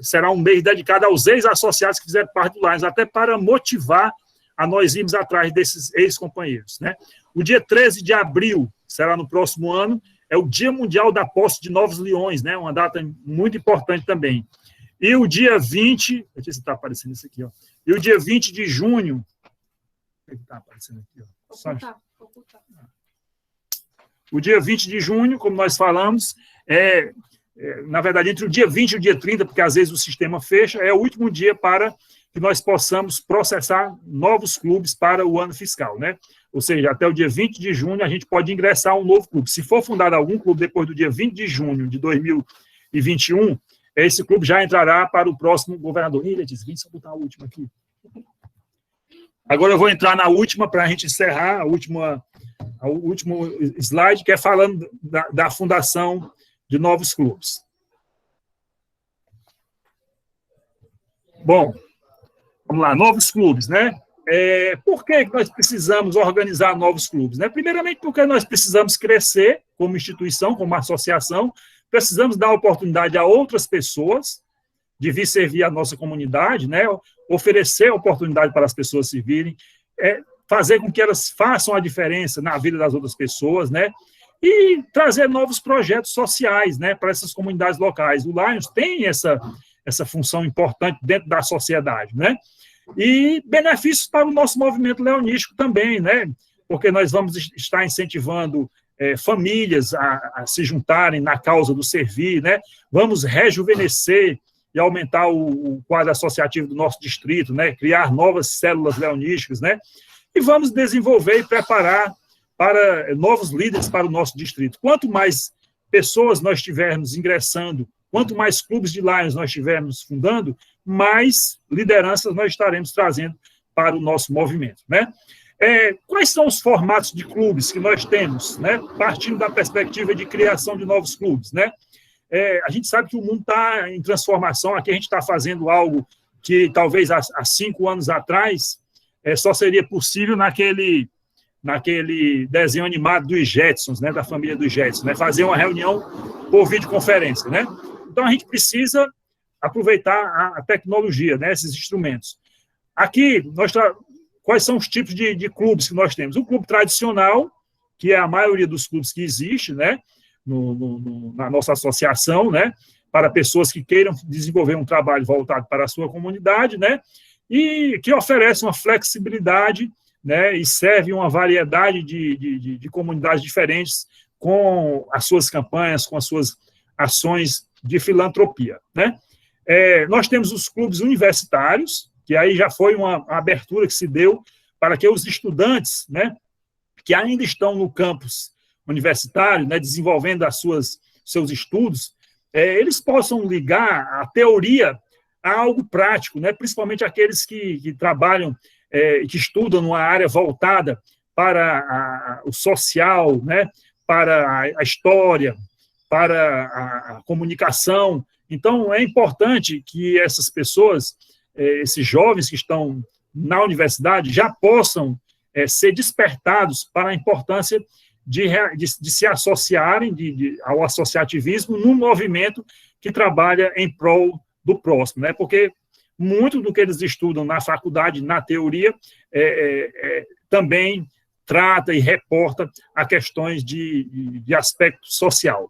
será um mês dedicado aos ex-associados que fizeram parte do Lions, até para motivar a nós irmos atrás desses ex-companheiros, né? O dia 13 de abril, será no próximo ano, é o Dia Mundial da Posse de Novos Leões, né? Uma data muito importante também. E o dia 20, deixa eu ver se está aparecendo isso aqui, ó. E o dia 20 de junho, está aparecendo aqui, ó. O dia 20 de junho, como nós falamos, na verdade, entre o dia 20 e o dia 30, porque às vezes o sistema fecha, é o último dia para que nós possamos processar novos clubes para o ano fiscal, né? Ou seja, até o dia 20 de junho a gente pode ingressar um novo clube. Se for fundado algum clube depois do dia 20 de junho de 2021, esse clube já entrará para o próximo governador. Vem só botar a última aqui. Agora eu vou entrar na última para a gente encerrar, o último slide, que é falando da fundação de novos clubes. Bom, vamos lá, novos clubes, né? Por que nós precisamos organizar novos clubes, né? Primeiramente, porque nós precisamos crescer como instituição, como associação, precisamos dar oportunidade a outras pessoas de vir servir a nossa comunidade, né? Oferecer oportunidade para as pessoas se virem, fazer com que elas façam a diferença na vida das outras pessoas, né? E trazer novos projetos sociais, né, para essas comunidades locais. O Lions tem essa função importante dentro da sociedade, né? E benefícios para o nosso movimento leonístico também, né? Porque nós vamos estar incentivando famílias a se juntarem na causa do servir, né? Vamos rejuvenescer e aumentar o quadro associativo do nosso distrito, né? Criar novas células leonísticas, né? E vamos desenvolver e preparar para novos líderes para o nosso distrito. Quanto mais pessoas nós tivermos ingressando, quanto mais clubes de Lions nós tivermos fundando, mais lideranças nós estaremos trazendo para o nosso movimento, né? Quais são os formatos de clubes que nós temos, né? Partindo da perspectiva de criação de novos clubes, né? A gente sabe que o mundo está em transformação, aqui a gente está fazendo algo que talvez há 5 anos atrás só seria possível naquele desenho animado dos Jetsons, né, da família dos Jetsons, né, fazer uma reunião por videoconferência, né? Então, a gente precisa aproveitar a tecnologia, né, esses instrumentos. Aqui, quais são os tipos de clubes que nós temos? O clube tradicional, que é a maioria dos clubes que existe, né, na nossa associação, né, para pessoas que queiram desenvolver um trabalho voltado para a sua comunidade, né, e que oferece uma flexibilidade, né, e serve uma variedade de comunidades diferentes com as suas campanhas, com as suas ações de filantropia, né? Nós temos os clubes universitários, que aí já foi uma abertura que se deu para que os estudantes, né, que ainda estão no campus universitário, né, desenvolvendo seus estudos, eles possam ligar a teoria a algo prático, né, principalmente aqueles que trabalham que estudam numa área voltada para o social, né, para a história, para a comunicação. Então, é importante que essas pessoas, esses jovens que estão na universidade, já possam ser despertados para a importância de se associarem ao associativismo num movimento que trabalha em prol do próximo, né? Porque muito do que eles estudam na faculdade, na teoria, também trata e reporta a questões de aspecto social.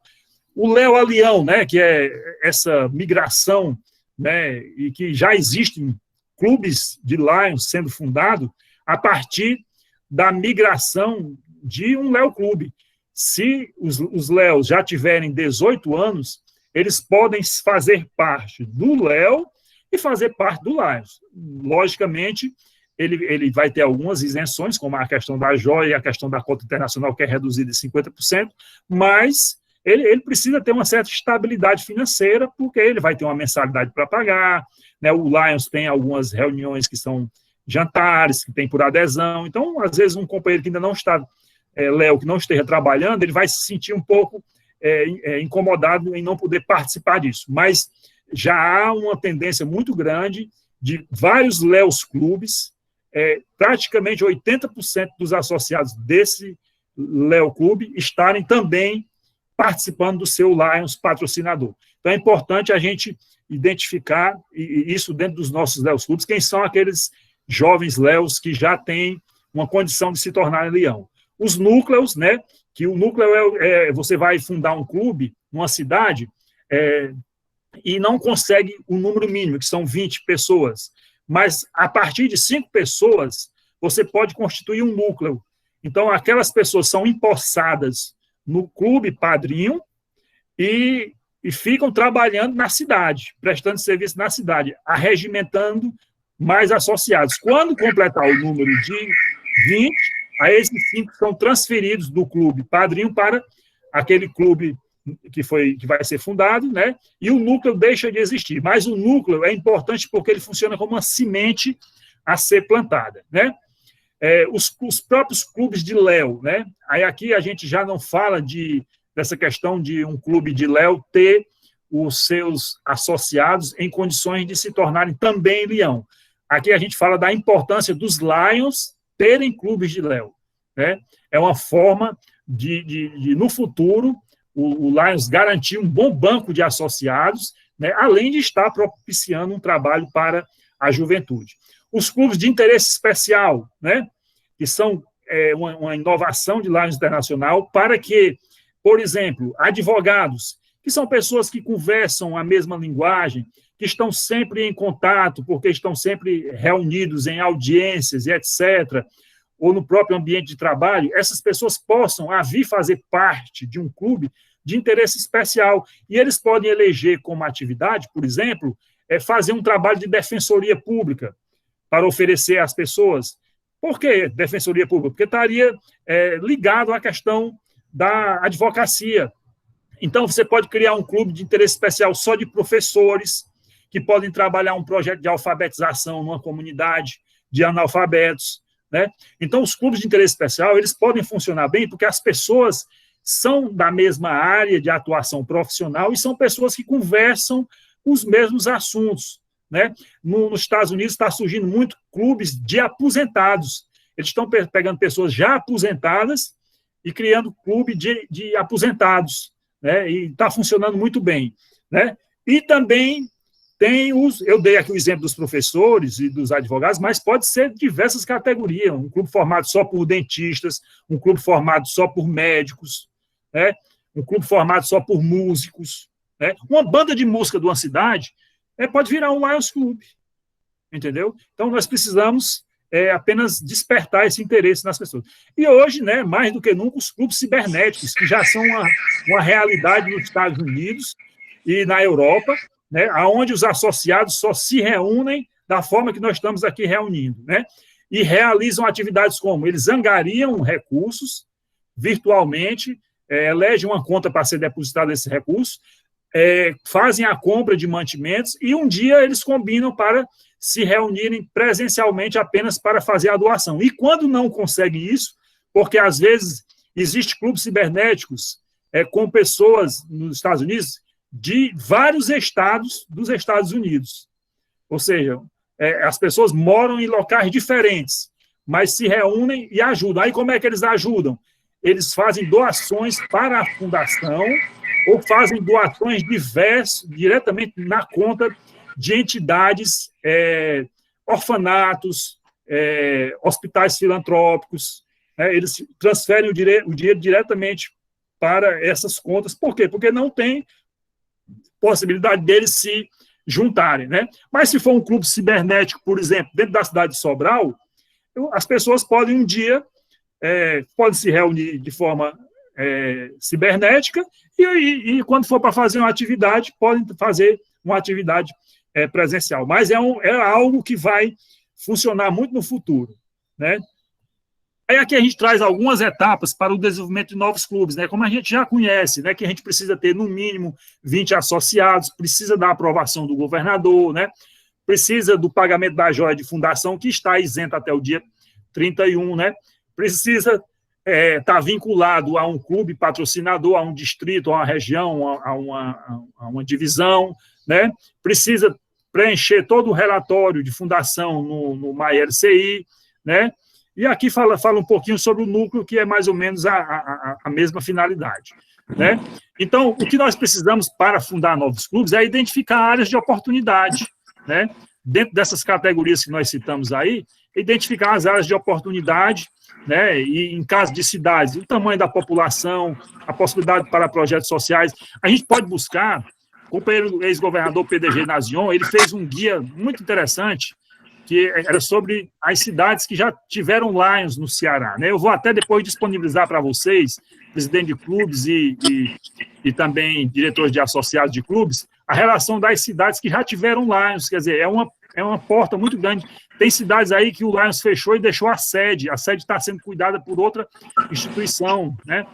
O Léo a Leão, né, que é essa migração, né, e que já existem clubes de Lions sendo fundados a partir da migração de um Léo Clube. Se os Léos já tiverem 18 anos, eles podem fazer parte do Léo e fazer parte do Lions. Logicamente, ele vai ter algumas isenções, como a questão da joia e a questão da cota internacional, que é reduzida em 50%, mas ele precisa ter uma certa estabilidade financeira, porque ele vai ter uma mensalidade para pagar, né? O Lions tem algumas reuniões que são jantares, que tem por adesão, então, às vezes, um companheiro que ainda não está, Léo, que não esteja trabalhando, ele vai se sentir um pouco incomodado em não poder participar disso, mas já há uma tendência muito grande de vários Léos Clubes, praticamente 80% dos associados desse Léo Clube estarem também participando do seu Lions patrocinador. Então, é importante a gente identificar, e isso dentro dos nossos Léos Clubes, quem são aqueles jovens Léos que já têm uma condição de se tornarem leão. Os núcleos, né, que o núcleo você vai fundar um clube numa cidade e não consegue o número mínimo, que são 20 pessoas, mas a partir de 5 pessoas, você pode constituir um núcleo. Então, aquelas pessoas são empossadas no clube padrinho e ficam trabalhando na cidade, prestando serviço na cidade, arregimentando mais associados. Quando completar o número de 20, aí esses 5 são transferidos do clube padrinho para aquele clube que vai ser fundado, né? E o núcleo deixa de existir. Mas o núcleo é importante porque ele funciona como uma semente a ser plantada, né? Os próprios clubes de Léo, né? Aí aqui a gente já não fala dessa questão de um clube de Léo ter os seus associados em condições de se tornarem também leão. Aqui a gente fala da importância dos Lions terem clubes de Léo, né? É uma forma de no futuro, o Lions garantir um bom banco de associados, né, além de estar propiciando um trabalho para a juventude. Os clubes de interesse especial, né, que são uma inovação de Lions Internacional para que, por exemplo, advogados, que são pessoas que conversam a mesma linguagem, que estão sempre em contato, porque estão sempre reunidos em audiências e etc., ou no próprio ambiente de trabalho, essas pessoas possam vir fazer parte de um clube de interesse especial. E eles podem eleger como atividade, por exemplo, fazer um trabalho de defensoria pública para oferecer às pessoas. Por que defensoria pública? Porque estaria ligado à questão da advocacia. Então, você pode criar um clube de interesse especial só de professores, que podem trabalhar um projeto de alfabetização numa comunidade de analfabetos, né? Então, os clubes de interesse especial, eles podem funcionar bem porque as pessoas são da mesma área de atuação profissional e são pessoas que conversam os mesmos assuntos, né? Nos Estados Unidos está surgindo muito clubes de aposentados. Eles estão pegando pessoas já aposentadas e criando clube de aposentados, né? E está funcionando muito bem, né? E também tem eu dei aqui o exemplo dos professores e dos advogados, mas pode ser diversas categorias, um clube formado só por dentistas, um clube formado só por médicos, né? Um clube formado só por músicos, né? Uma banda de música de uma cidade pode virar um Lions Club, entendeu? Então, nós precisamos apenas despertar esse interesse nas pessoas. E hoje, né, mais do que nunca, os clubes cibernéticos, que já são uma realidade nos Estados Unidos e na Europa, né, onde os associados só se reúnem da forma que nós estamos aqui reunindo, né, e realizam atividades como eles angariam recursos virtualmente, elegem uma conta para ser depositada esse recurso, fazem a compra de mantimentos e um dia eles combinam para se reunirem presencialmente apenas para fazer a doação. E quando não conseguem isso, porque às vezes existem clubes cibernéticos com pessoas nos Estados Unidos de vários estados dos Estados Unidos. Ou seja, as pessoas moram em locais diferentes, mas se reúnem e ajudam. Aí como é que eles ajudam? Eles fazem doações para a fundação ou fazem doações diretamente na conta de entidades, orfanatos, hospitais filantrópicos, né? Eles transferem o dinheiro diretamente para essas contas. Por quê? Porque não tem possibilidade deles se juntarem, né? Mas se for um clube cibernético, por exemplo, dentro da cidade de Sobral, as pessoas podem um dia podem se reunir de forma cibernética e quando for para fazer uma atividade, podem fazer uma atividade presencial. Mas é algo que vai funcionar muito no futuro, né? Aí aqui a gente traz algumas etapas para o desenvolvimento de novos clubes, né? Como a gente já conhece, né? Que a gente precisa ter no mínimo 20 associados, precisa da aprovação do governador, né? Precisa do pagamento da joia de fundação, que está isenta até o dia 31, né? Precisa estar vinculado a um clube patrocinador, a um distrito, a uma região, a uma divisão, né? Precisa preencher todo o relatório de fundação no MyLCI, né? E aqui fala um pouquinho sobre o núcleo, que é mais ou menos a mesma finalidade, né? Então, o que nós precisamos para fundar novos clubes é identificar áreas de oportunidade, né? Dentro dessas categorias que nós citamos aí, identificar as áreas de oportunidade, né? E em caso de cidades, o tamanho da população, a possibilidade para projetos sociais. A gente pode buscar, o companheiro ex-governador PDG Nazion, ele fez um guia muito interessante, que era sobre as cidades que já tiveram Lions no Ceará, né? Eu vou até depois disponibilizar para vocês, presidente de clubes e também diretores de associados de clubes, a relação das cidades que já tiveram Lions, quer dizer, é uma porta muito grande. Tem cidades aí que o Lions fechou e deixou a sede está sendo cuidada por outra instituição, né?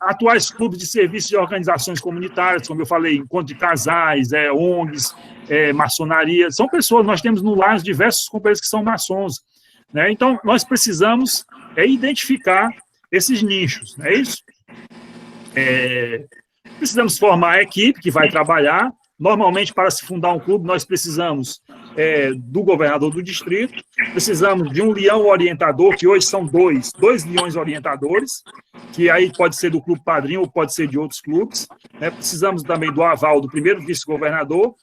Atuais clubes de serviços e organizações comunitárias, como eu falei, encontro de casais, ONGs, maçonaria, são pessoas, nós temos no Lions diversos companheiros que são maçons, né? Então, nós precisamos identificar esses nichos, não é isso? Precisamos formar a equipe que vai trabalhar. Normalmente, para se fundar um clube, nós precisamos do governador do distrito, precisamos de um leão orientador, que hoje são dois leões orientadores, que aí pode ser do Clube Padrinho ou pode ser de outros clubes, né? Precisamos também do aval do primeiro vice-governador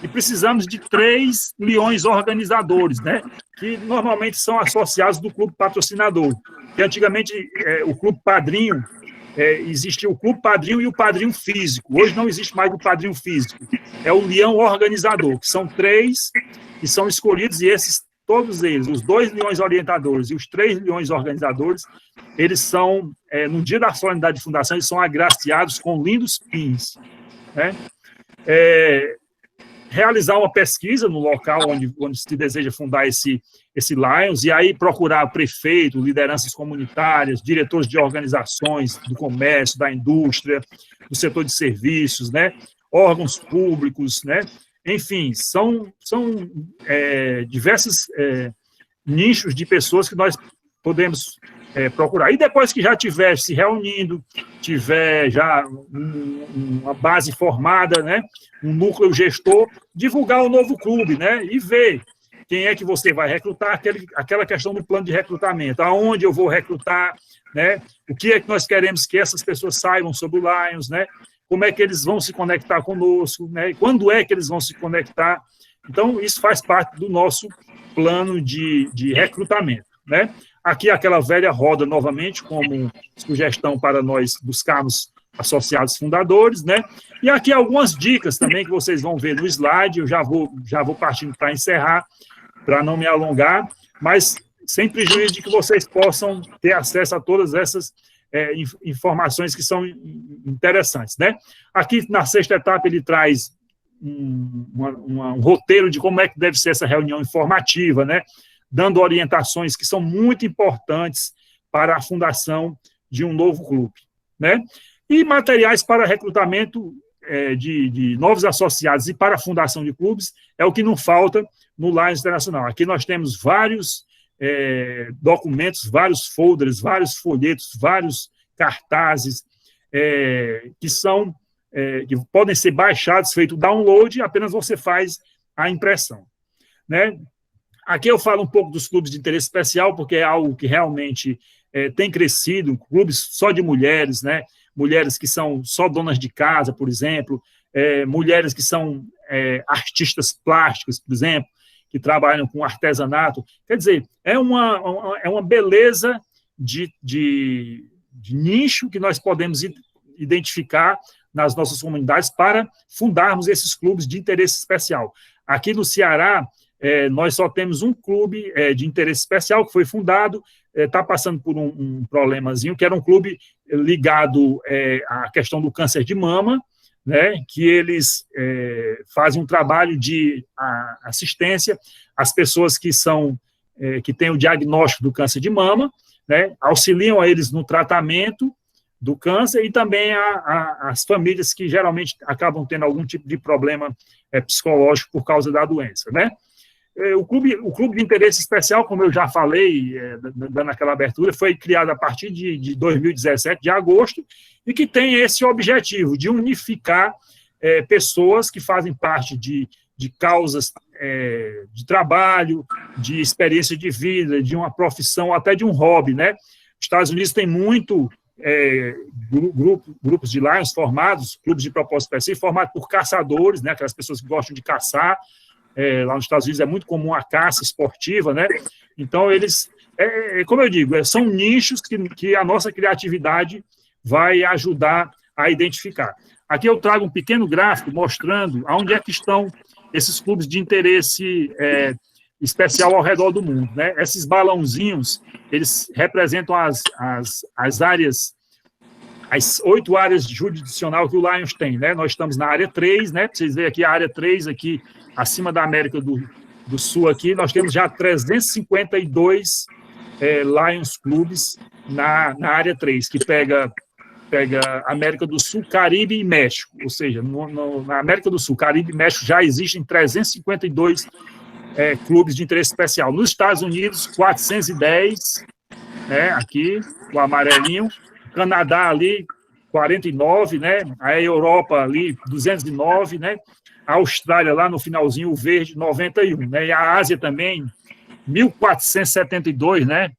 e precisamos de 3 leões organizadores, né? Que normalmente são associados do clube patrocinador, que antigamente o Clube Padrinho, existia o Clube Padrinho e o Padrinho Físico. Hoje não existe mais o Padrinho Físico. É o leão organizador, que são 3 que são escolhidos, e todos eles, os 2 leões orientadores e os 3 leões organizadores, eles são, no dia da solenidade de fundação, eles são agraciados com lindos pins, né? Realizar uma pesquisa no local onde se deseja fundar esse Lions, e aí procurar prefeito, lideranças comunitárias, diretores de organizações do comércio, da indústria, do setor de serviços, né? Órgãos públicos, né? Enfim, são diversos nichos de pessoas que nós podemos procurar. E depois que já estiver se reunindo, tiver já uma base formada, né, um núcleo gestor, divulgar o novo clube, né, e ver quem é que você vai recrutar, aquela questão do plano de recrutamento, aonde eu vou recrutar, né, o que é que nós queremos que essas pessoas saibam sobre o Lions, né, como é que eles vão se conectar conosco, né, quando é que eles vão se conectar. Então, isso faz parte do nosso plano de recrutamento, né. Aqui aquela velha roda novamente, como sugestão para nós buscarmos associados fundadores, né? E aqui algumas dicas também que vocês vão ver no slide, eu já vou partindo para encerrar, para não me alongar, mas sem prejuízo de que vocês possam ter acesso a todas essas informações que são interessantes, né? Aqui na 6ª etapa ele traz um roteiro de como é que deve ser essa reunião informativa, né? Dando orientações que são muito importantes para a fundação de um novo clube, né? E materiais para recrutamento de novos associados e para a fundação de clubes é o que não falta no Lions Internacional. Aqui nós temos vários documentos, vários folders, vários folhetos, vários cartazes que podem ser baixados, feito download, e apenas você faz a impressão, né? Aqui eu falo um pouco dos clubes de interesse especial, porque é algo que realmente tem crescido, clubes só de mulheres, né? Mulheres que são só donas de casa, por exemplo, mulheres que são artistas plásticas, por exemplo, que trabalham com artesanato. Quer dizer, é uma beleza de nicho que nós podemos identificar nas nossas comunidades para fundarmos esses clubes de interesse especial. Aqui no Ceará, nós só temos um clube de interesse especial que foi fundado, está passando por um problemazinho, que era um clube ligado à questão do câncer de mama, né, que eles fazem um trabalho de assistência às pessoas que têm o diagnóstico do câncer de mama, né, auxiliam a eles no tratamento do câncer e também as famílias que geralmente acabam tendo algum tipo de problema psicológico por causa da doença, né. O clube de interesse especial, como eu já falei, dando aquela abertura, foi criado a partir de 2017, de agosto, e que tem esse objetivo de unificar pessoas que fazem parte de causas de trabalho, de experiência de vida, de uma profissão, até de um hobby, né? Os Estados Unidos tem muito grupos de Lions formados, clubes de propósito específico, formados por caçadores, né? Aquelas pessoas que gostam de caçar. Lá nos Estados Unidos é muito comum a caça esportiva, né? Então, eles, como eu digo, são nichos que a nossa criatividade vai ajudar a identificar. Aqui eu trago um pequeno gráfico mostrando onde é que estão esses clubes de interesse especial ao redor do mundo, né? Esses balãozinhos, eles representam as áreas, as 8 áreas jurisdicional que o Lions tem, né? Nós estamos na área 3, né? Vocês veem aqui a área 3 aqui, acima da América do Sul aqui, nós temos já 352 Lions clubes na área 3, que pega América do Sul, Caribe e México, ou seja, na América do Sul, Caribe e México já existem 352 clubes de interesse especial. Nos Estados Unidos, 410, né, aqui, o amarelinho, Canadá ali, 49, né, a Europa ali, 209, né, a Austrália, lá no finalzinho, o verde, 91, né? E a Ásia também, 1472, né?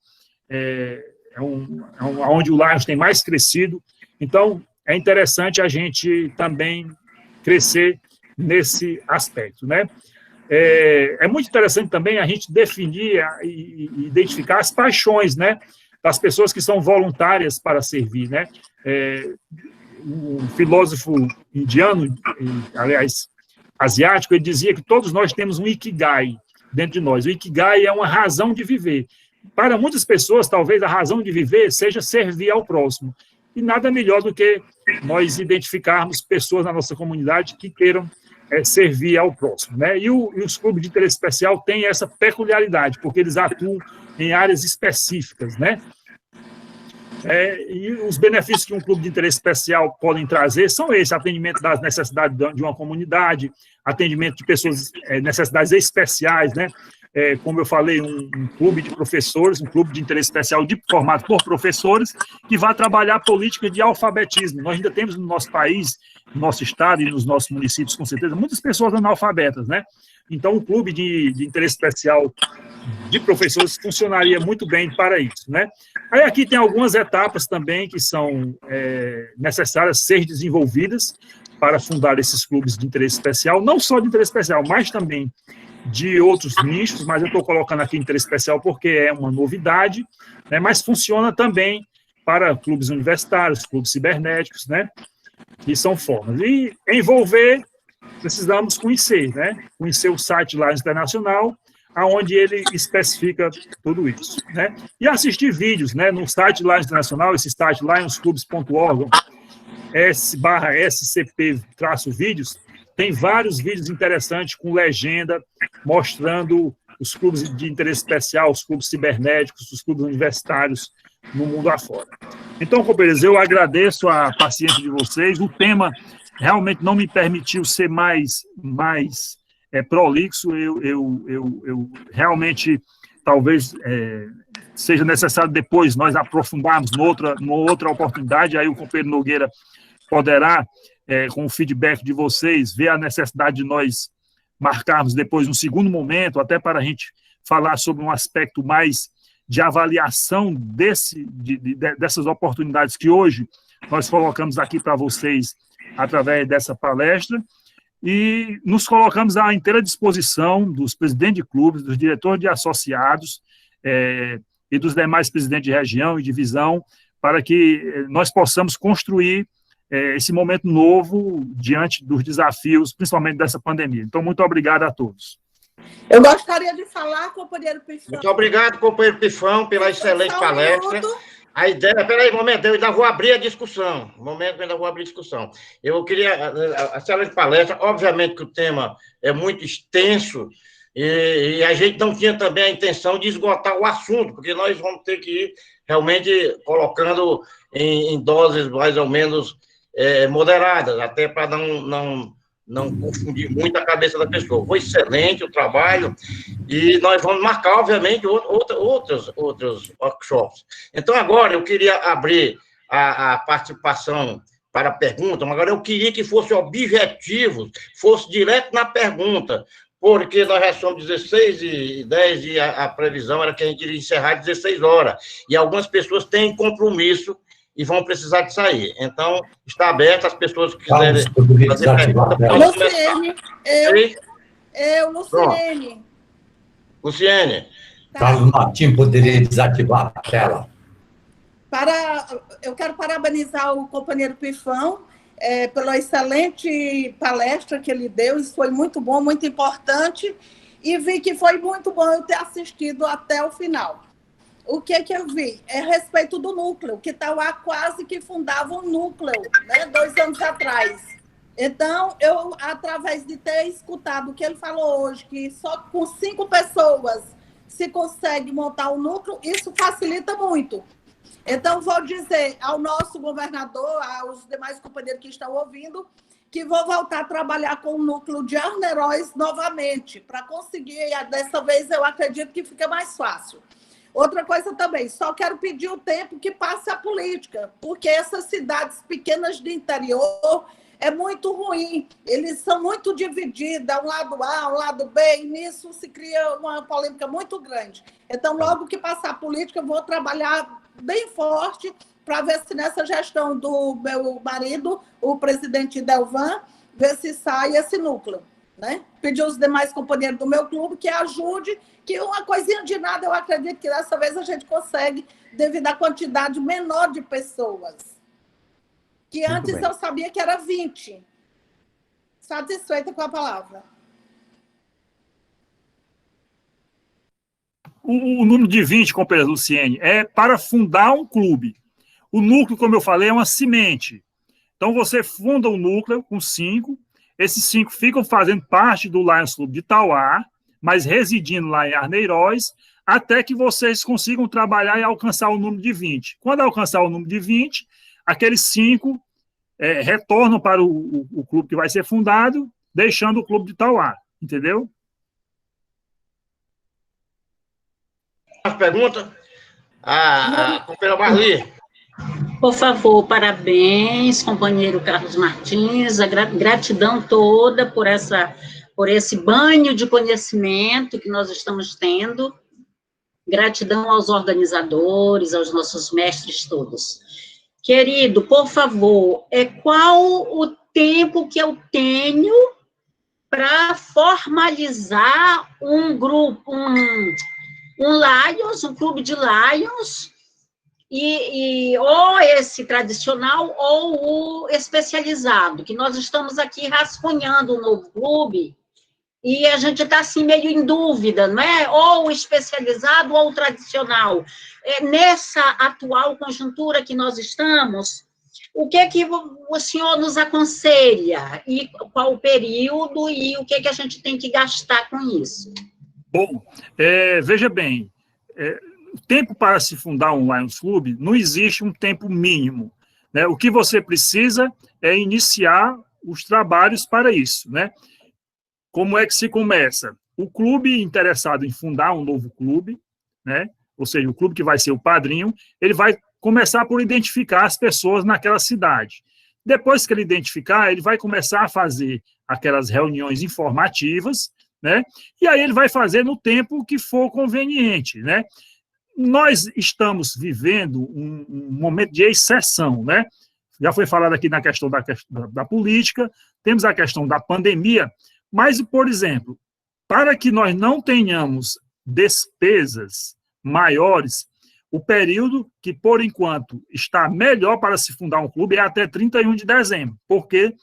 Onde o Lions tem mais crescido. Então, é interessante a gente também crescer nesse aspecto, né? É muito interessante também a gente definir e identificar as paixões, né, das pessoas que são voluntárias para servir, né? Um filósofo indiano, aliás, asiático, ele dizia que todos nós temos um ikigai dentro de nós. O ikigai é uma razão de viver. Para muitas pessoas, talvez a razão de viver seja servir ao próximo. E nada melhor do que nós identificarmos pessoas na nossa comunidade que queiram servir ao próximo, né? E os clubes de interesse especial têm essa peculiaridade, porque eles atuam em áreas específicas, né? E os benefícios que um clube de interesse especial podem trazer são esses: atendimento das necessidades de uma comunidade, atendimento de pessoas, necessidades especiais, né? Como eu falei, um clube de professores, um clube de interesse especial formado por professores, que vai trabalhar política de alfabetismo. Nós ainda temos no nosso país, no nosso estado e nos nossos municípios, com certeza, muitas pessoas analfabetas, né? Então, o clube de interesse especial de professores funcionaria muito bem para isso, né? Aí aqui tem algumas etapas também que são necessárias ser desenvolvidas para fundar esses clubes de interesse especial, não só de interesse especial, mas também de outros nichos, mas eu estou colocando aqui interesse especial porque é uma novidade, né? Mas funciona também para clubes universitários, clubes cibernéticos, né? Que são formas. E envolver, precisamos conhecer, né? Conhecer o site Lions Internacional, onde ele especifica tudo isso, né? E assistir vídeos, né? No site Lions Internacional, esse site lionsclubs.org, /scp-vídeos, tem vários vídeos interessantes com legenda, mostrando os clubes de interesse especial, os clubes cibernéticos, os clubes universitários no mundo afora. Então, companheiros, eu agradeço a paciência de vocês. O tema realmente não me permitiu ser mais prolixo. Eu realmente, talvez, seja necessário depois nós aprofundarmos numa outra oportunidade, aí o companheiro Nogueira poderá, com o feedback de vocês, ver a necessidade de nós marcarmos depois um segundo momento, até para a gente falar sobre um aspecto mais de avaliação dessas oportunidades que hoje nós colocamos aqui para vocês através dessa palestra, e nos colocamos à inteira disposição dos presidentes de clubes, dos diretores de associados e dos demais presidentes de região e divisão, para que nós possamos construir esse momento novo diante dos desafios, principalmente dessa pandemia. Então, muito obrigado a todos. Eu gostaria de falar, companheiro Pifão. Muito obrigado, companheiro Pifão, pela excelente palestra. A ideia... Peraí, um momento, eu ainda vou abrir a discussão. Eu queria... A excelente palestra, obviamente que o tema é muito extenso e a gente não tinha também a intenção de esgotar o assunto, porque nós vamos ter que ir realmente colocando em doses mais ou menos moderadas, até para não confundir muito a cabeça da pessoa. Foi excelente o trabalho e nós vamos marcar, obviamente, outros workshops. Então, agora, eu queria abrir a participação para a pergunta, mas agora eu queria que fosse objetivo, fosse direto na pergunta, porque nós já somos 16h10 e a previsão era que a gente iria encerrar às 16 horas. E algumas pessoas têm compromisso e vão precisar de sair. Então, está aberto, as pessoas que quiserem fazer perguntas. Luciene. Luciene. Carlos Martins poderia desativar a tela. Eu quero parabenizar o companheiro Pifão pela excelente palestra que ele deu. Isso foi muito bom, muito importante. E vi que foi muito bom eu ter assistido até o final. O que eu vi? É a respeito do núcleo, que Tauá quase que fundava um núcleo, né, 2 anos atrás. Então, eu, através de ter escutado o que ele falou hoje, que só com 5 pessoas se consegue montar um núcleo, isso facilita muito. Então, vou dizer ao nosso governador, aos demais companheiros que estão ouvindo, que vou voltar a trabalhar com o núcleo de Arneróis novamente, para conseguir, dessa vez eu acredito que fica mais fácil. Outra coisa também, só quero pedir o tempo que passe a política, porque essas cidades pequenas de interior, é muito ruim. Eles são muito divididos, um lado A, um lado B, e nisso se cria uma polêmica muito grande. Então, logo que passar a política, eu vou trabalhar bem forte para ver se nessa gestão do meu marido, o presidente Delvan, ver se sai esse núcleo. Né? Pedir aos demais companheiros do meu clube que ajude, que uma coisinha de nada, eu acredito que dessa vez a gente consegue, devido à quantidade menor de pessoas. Que antes eu sabia que era 20. Satisfeita com a palavra. O número de 20, companheira Luciene, é para fundar um clube. O núcleo, como eu falei, é uma semente. Então, você funda um núcleo com 5, esses 5 ficam fazendo parte do Lions Club de Tauá, mas residindo lá em Arneiroz, até que vocês consigam trabalhar e alcançar o número de 20. Quando alcançar o número de 20, aqueles 5 retornam para o clube que vai ser fundado, deixando o clube de Tauá, entendeu? As perguntas? A companheira Marli. Por favor, parabéns, companheiro Carlos Martins, a gratidão toda por esse banho de conhecimento que nós estamos tendo, gratidão aos organizadores, aos nossos mestres todos. Querido, por favor, qual o tempo que eu tenho para formalizar um grupo, um Lions, um clube de Lions, ou esse tradicional ou o especializado, que nós estamos aqui rascunhando um novo clube, e a gente está assim meio em dúvida, não é? Ou o especializado ou o tradicional. Nessa atual conjuntura que nós estamos, o que o senhor nos aconselha? E qual o período e o que a gente tem que gastar com isso? Bom, veja bem, o tempo para se fundar um Lions Club, não existe um tempo mínimo, né? O que você precisa é iniciar os trabalhos para isso, né? Como é que se começa? O clube interessado em fundar um novo clube, né? Ou seja, o clube que vai ser o padrinho, ele vai começar por identificar as pessoas naquela cidade. Depois que ele identificar, ele vai começar a fazer aquelas reuniões informativas, né? E aí ele vai fazer no tempo que for conveniente, né? Nós estamos vivendo um momento de exceção, né? Já foi falado aqui na questão da política, temos a questão da pandemia, mas, por exemplo, para que nós não tenhamos despesas maiores, o período que, por enquanto, está melhor para se fundar um clube é até 31 de dezembro, porque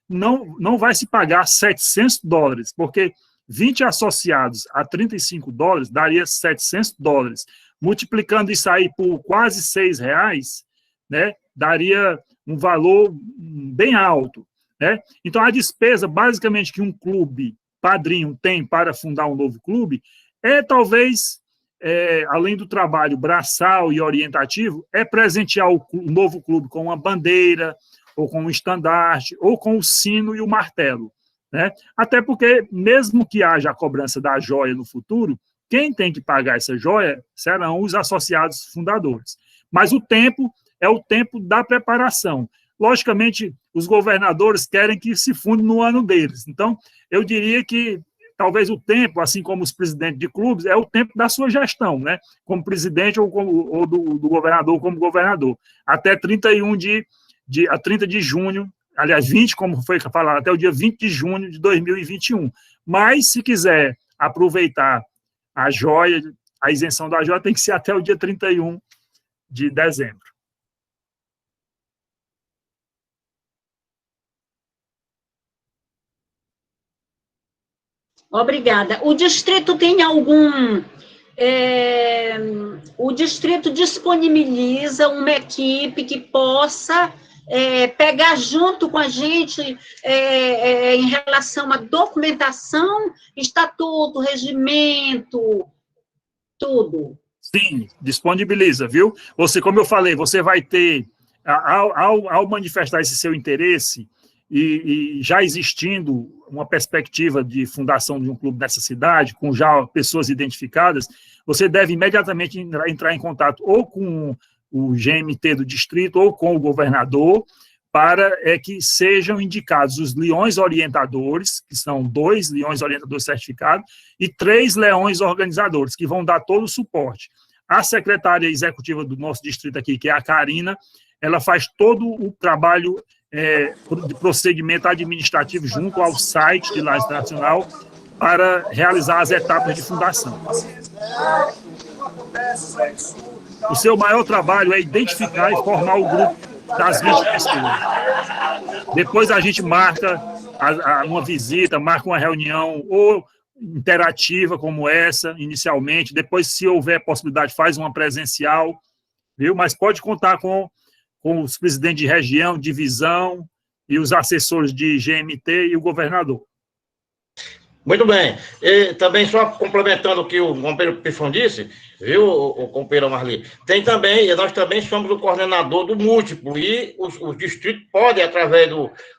não vai se pagar $700, porque 20 associados a $35 daria $700. Multiplicando isso aí por quase R$6, né, daria um valor bem alto, né? Então, a despesa, basicamente, que um clube padrinho tem para fundar um novo clube talvez, além do trabalho braçal e orientativo, presentear o novo clube com uma bandeira, ou com um estandarte, ou com o sino e o martelo, né? Até porque, mesmo que haja a cobrança da joia no futuro, quem tem que pagar essa joia serão os associados fundadores. Mas o tempo é o tempo da preparação. Logicamente, os governadores querem que se funde no ano deles. Então, eu diria que talvez o tempo, assim como os presidentes de clubes, é o tempo da sua gestão, né? Como presidente ou do governador como governador. Até 30 de junho, aliás, 20, como foi falado, até o dia 20 de junho de 2021. Mas, se quiser aproveitar a joia, a isenção da joia tem que ser até o dia 31 de dezembro. Obrigada. O distrito tem algum... o distrito disponibiliza uma equipe que possa pegar junto com a gente em relação à documentação, estatuto, regimento, tudo. Sim, disponibiliza, viu? Você, como eu falei, você vai ter, ao manifestar esse seu interesse, e já existindo uma perspectiva de fundação de um clube nessa cidade, com já pessoas identificadas, você deve imediatamente entrar em contato ou com o GMT do distrito ou com o governador, para que sejam indicados os leões orientadores, que são 2 leões orientadores certificados, e 3 leões organizadores, que vão dar todo o suporte. A secretária executiva do nosso distrito aqui, que é a Karina, ela faz todo o trabalho de prosseguimento administrativo junto ao site de Lages Internacional para realizar as etapas de fundação. O seu maior trabalho é identificar e formar o grupo das 20 pessoas. Depois a gente marca uma visita, marca uma reunião ou interativa como essa, inicialmente. Depois, se houver possibilidade, faz uma presencial, viu? Mas pode contar com os presidentes de região, divisão e os assessores de GMT e o governador. Muito bem. E também, só complementando o que o companheiro Pifão disse, viu, o companheiro Marli, nós também somos o coordenador do múltiplo, e os distritos podem, através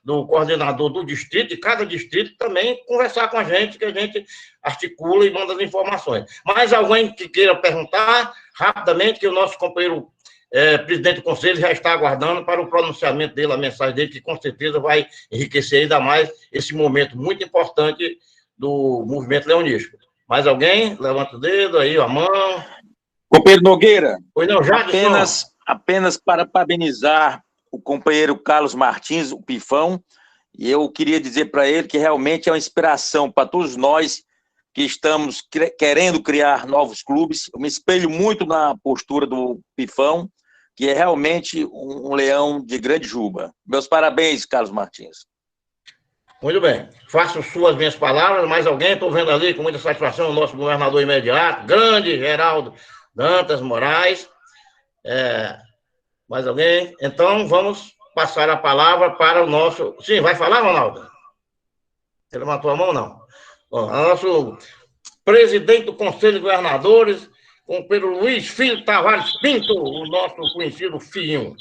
do coordenador do distrito, de cada distrito, também conversar com a gente, que a gente articula e manda as informações. Mas alguém que queira perguntar, rapidamente, que o nosso companheiro presidente do conselho já está aguardando para o pronunciamento dele, a mensagem dele, que com certeza vai enriquecer ainda mais esse momento muito importante do movimento leonístico. Mais alguém? Levanta o dedo aí, a mão. Companheiro Nogueira, Pois não, já apenas para parabenizar o companheiro Carlos Martins, o Pifão, e eu queria dizer para ele que realmente é uma inspiração para todos nós que estamos querendo criar novos clubes. Eu me espelho muito na postura do Pifão, que é realmente um leão de grande juba. Meus parabéns, Carlos Martins. Muito bem. Faço suas minhas palavras. Mais alguém? Estou vendo ali com muita satisfação o nosso governador imediato, grande Geraldo Dantas Moraes. Mais alguém? Então, vamos passar a palavra para o nosso... Sim, vai falar, Ronaldo? Você levantou a mão, não? Bom, nosso presidente do Conselho de Governadores, companheiro Luiz Filho Tavares Pinto, o nosso conhecido Fiinho.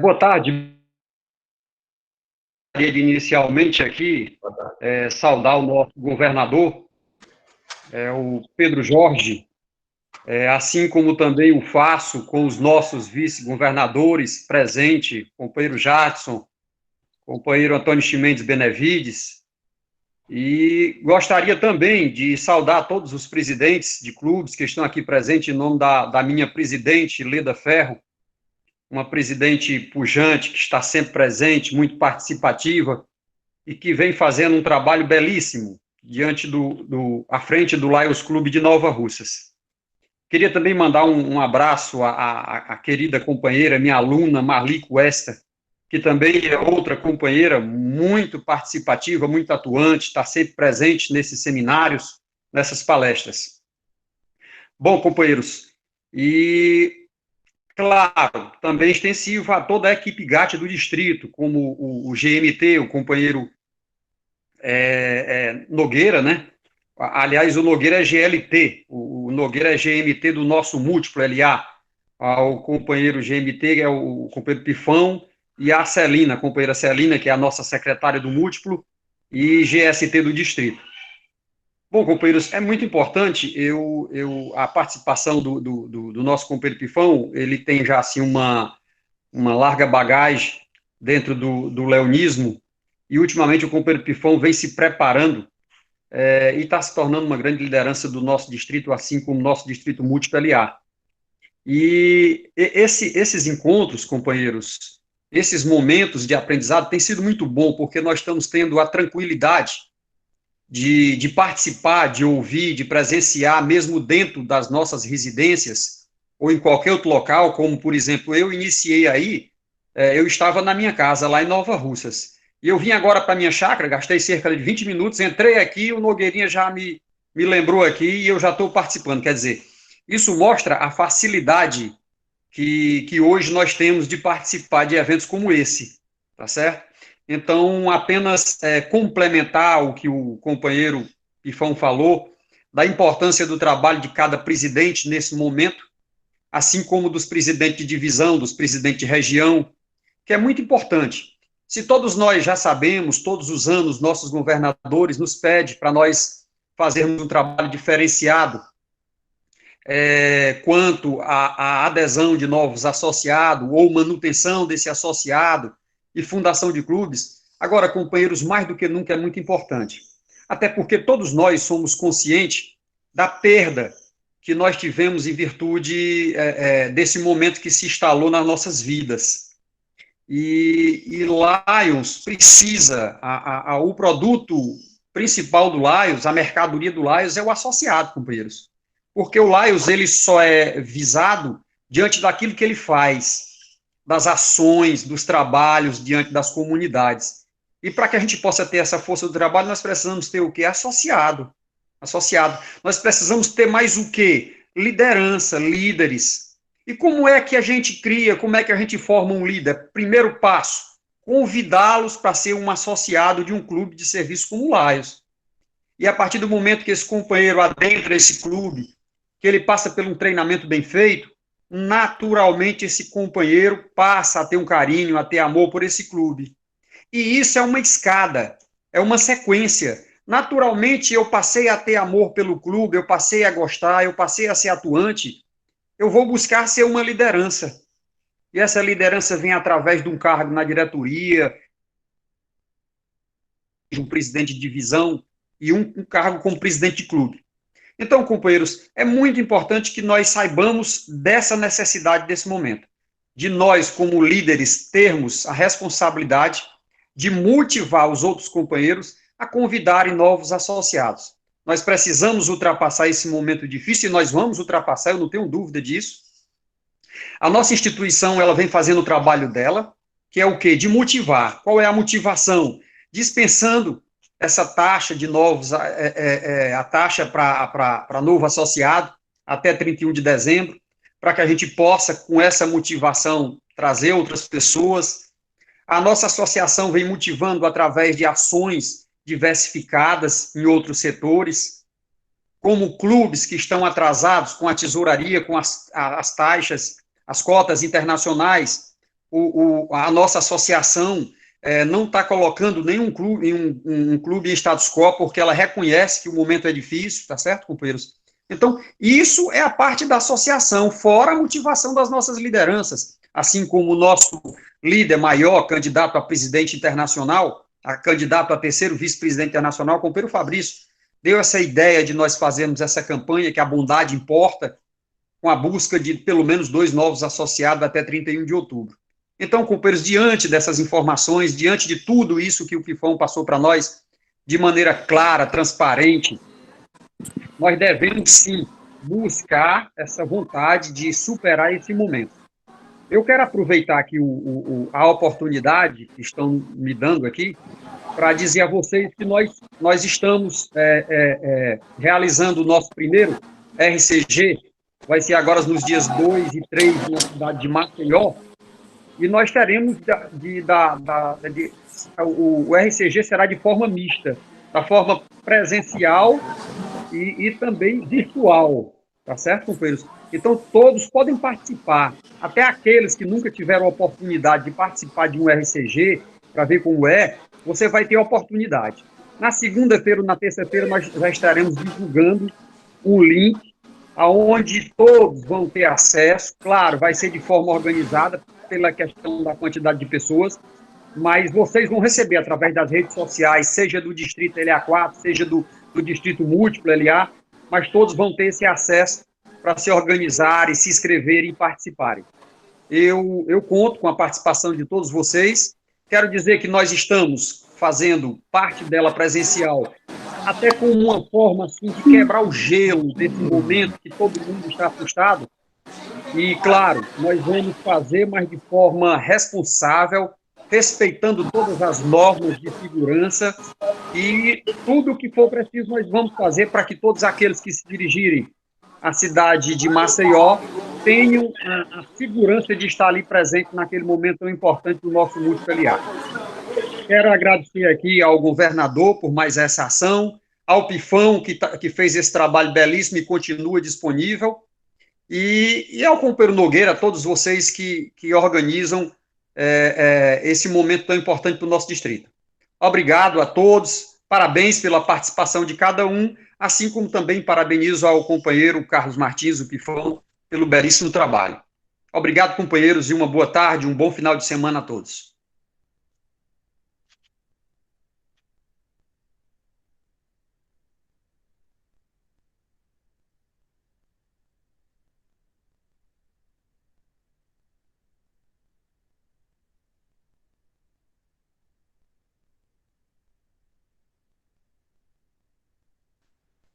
Boa tarde. Gostaria de inicialmente aqui saudar o nosso governador, o Pedro Jorge, assim como também o faço com os nossos vice-governadores presentes, companheiro Jadson, companheiro Antônio Chimendes Benevides, e gostaria também de saudar todos os presidentes de clubes que estão aqui presentes, em nome da minha presidente, Leda Ferro, uma presidente pujante, que está sempre presente, muito participativa, e que vem fazendo um trabalho belíssimo à frente do Lions Clube de Nova Russas. Queria também mandar um abraço à querida companheira, minha aluna, Marli Cuesta, que também é outra companheira muito participativa, muito atuante, está sempre presente nesses seminários, nessas palestras. Bom, companheiros, e... claro, também extensivo a toda a equipe GAT do distrito, como o GMT, o companheiro Nogueira, né? Aliás, o Nogueira é GLT, o Nogueira é GMT do nosso múltiplo LA. O companheiro GMT é o companheiro Pifão, e a Celina, a companheira Celina, que é a nossa secretária do múltiplo, e GST do distrito. Bom, companheiros, é muito importante a participação do nosso companheiro Pifão. Ele tem já assim, uma larga bagagem dentro do leonismo, e ultimamente o companheiro Pifão vem se preparando e está se tornando uma grande liderança do nosso distrito, assim como o nosso distrito múltiplo LA. E esses encontros, companheiros, esses momentos de aprendizado têm sido muito bom, porque nós estamos tendo a tranquilidade de participar, de ouvir, de presenciar, mesmo dentro das nossas residências, ou em qualquer outro local, como, por exemplo, eu iniciei aí, eu estava na minha casa, lá em Nova Russas, e eu vim agora para a minha chácara, gastei cerca de 20 minutos, entrei aqui, o Nogueirinha já me lembrou aqui, e eu já estou participando. Quer dizer, isso mostra a facilidade que hoje nós temos de participar de eventos como esse, tá certo? Então, apenas complementar o que o companheiro Pifão falou, da importância do trabalho de cada presidente nesse momento, assim como dos presidentes de divisão, dos presidentes de região, que é muito importante. Se todos nós já sabemos, todos os anos, nossos governadores nos pedem para nós fazermos um trabalho diferenciado quanto à adesão de novos associados, ou manutenção desse associado e fundação de clubes, agora, companheiros, mais do que nunca é muito importante. Até porque todos nós somos conscientes da perda que nós tivemos em virtude desse momento que se instalou nas nossas vidas. E Lions precisa, o produto principal do Lions, a mercadoria do Lions é o associado, companheiros. Porque o Lions, ele só é visado diante daquilo que ele faz, das ações, dos trabalhos diante das comunidades. E para que a gente possa ter essa força do trabalho, nós precisamos ter o quê? Associado. Nós precisamos ter mais o quê? Liderança, líderes. E como é que a gente cria, como é que a gente forma um líder? Primeiro passo, convidá-los para ser um associado de um clube de serviço como o Lions. E a partir do momento que esse companheiro adentra esse clube, que ele passa por um treinamento bem feito, naturalmente esse companheiro passa a ter um carinho, a ter amor por esse clube. E isso é uma escada, é uma sequência. Naturalmente eu passei a ter amor pelo clube, eu passei a gostar, eu passei a ser atuante, eu vou buscar ser uma liderança. E essa liderança vem através de um cargo na diretoria, de um presidente de divisão e um cargo como presidente de clube. Então, companheiros, é muito importante que nós saibamos dessa necessidade desse momento, de nós, como líderes, termos a responsabilidade de motivar os outros companheiros a convidarem novos associados. Nós precisamos ultrapassar esse momento difícil, e nós vamos ultrapassar, eu não tenho dúvida disso. A nossa instituição, ela vem fazendo o trabalho dela, que é o quê? De motivar. Qual é a motivação? Dispensando essa taxa de novos, a taxa para novo associado, até 31 de dezembro, para que a gente possa, com essa motivação, trazer outras pessoas. A nossa associação vem motivando através de ações diversificadas em outros setores, como clubes que estão atrasados com a tesouraria, com as taxas, as cotas internacionais. A nossa associação não está colocando nenhum clube, um clube em status quo, porque ela reconhece que o momento é difícil, tá certo, companheiros? Então, isso é a parte da associação, fora a motivação das nossas lideranças, assim como o nosso líder maior, candidato a presidente internacional, candidato a terceiro vice-presidente internacional, companheiro Fabrício, deu essa ideia de nós fazermos essa campanha, que a bondade importa, com a busca de pelo menos 2 novos associados até 31 de outubro. Então, companheiros, diante dessas informações, diante de tudo isso que o Pifão passou para nós, de maneira clara, transparente, nós devemos, sim, buscar essa vontade de superar esse momento. Eu quero aproveitar aqui a oportunidade que estão me dando aqui para dizer a vocês que nós estamos realizando o nosso primeiro RCG, vai ser agora nos dias 2 e 3 na cidade de Maceió, e nós teremos o RCG será de forma mista, da forma presencial e também virtual, tá certo, companheiros? Então, todos podem participar, até aqueles que nunca tiveram a oportunidade de participar de um RCG, para ver como é, você vai ter a oportunidade. Na segunda-feira ou na terça-feira, nós já estaremos divulgando um link, aonde todos vão ter acesso, claro, vai ser de forma organizada, pela questão da quantidade de pessoas, mas vocês vão receber através das redes sociais, seja do Distrito LA4, seja do Distrito Múltiplo LA, mas todos vão ter esse acesso para se organizarem, se inscreverem e participarem. Eu conto com a participação de todos vocês. Quero dizer que nós estamos fazendo parte dela presencial, até com uma forma assim, de quebrar o gelo desse momento que todo mundo está assustado. E, claro, nós vamos fazer, mas de forma responsável, respeitando todas as normas de segurança, e tudo o que for preciso nós vamos fazer para que todos aqueles que se dirigirem à cidade de Maceió tenham a segurança de estar ali presente naquele momento tão importante do nosso múltiplo LA. Quero agradecer aqui ao governador por mais essa ação, ao Pifão, que fez esse trabalho belíssimo e continua disponível, e ao companheiro Nogueira, a todos vocês que organizam esse momento tão importante para o nosso distrito. Obrigado a todos, Parabéns pela participação de cada um, assim como também parabenizo ao companheiro Carlos Martins, o Pifão, pelo belíssimo trabalho. Obrigado, companheiros, e uma boa tarde, um bom final de semana a todos.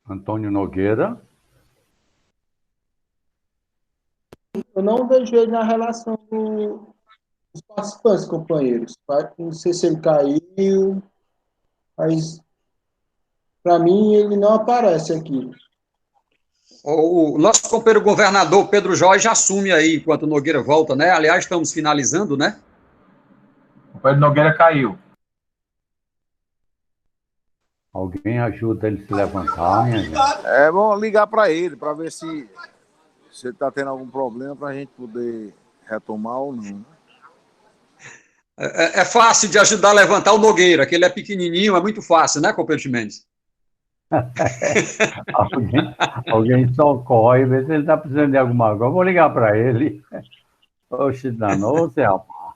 Antônio Nogueira. Eu não vejo ele na relação dos participantes, companheiros. Não sei se ele caiu, mas para mim ele não aparece aqui. O nosso companheiro governador Pedro Jorge assume aí enquanto o Nogueira volta, né? Aliás, estamos finalizando, né? O Pedro Nogueira caiu. Alguém ajuda ele a se levantar, minha gente? É bom ligar para ele, para ver se ele está tendo algum problema, para a gente poder retomar ou não. É fácil de ajudar a levantar o Nogueira, que ele é pequenininho, é muito fácil, né, companheiro Chimenez? alguém socorre, vê se ele está precisando de alguma coisa. Vou ligar para ele. Oxe, danou-se, rapaz.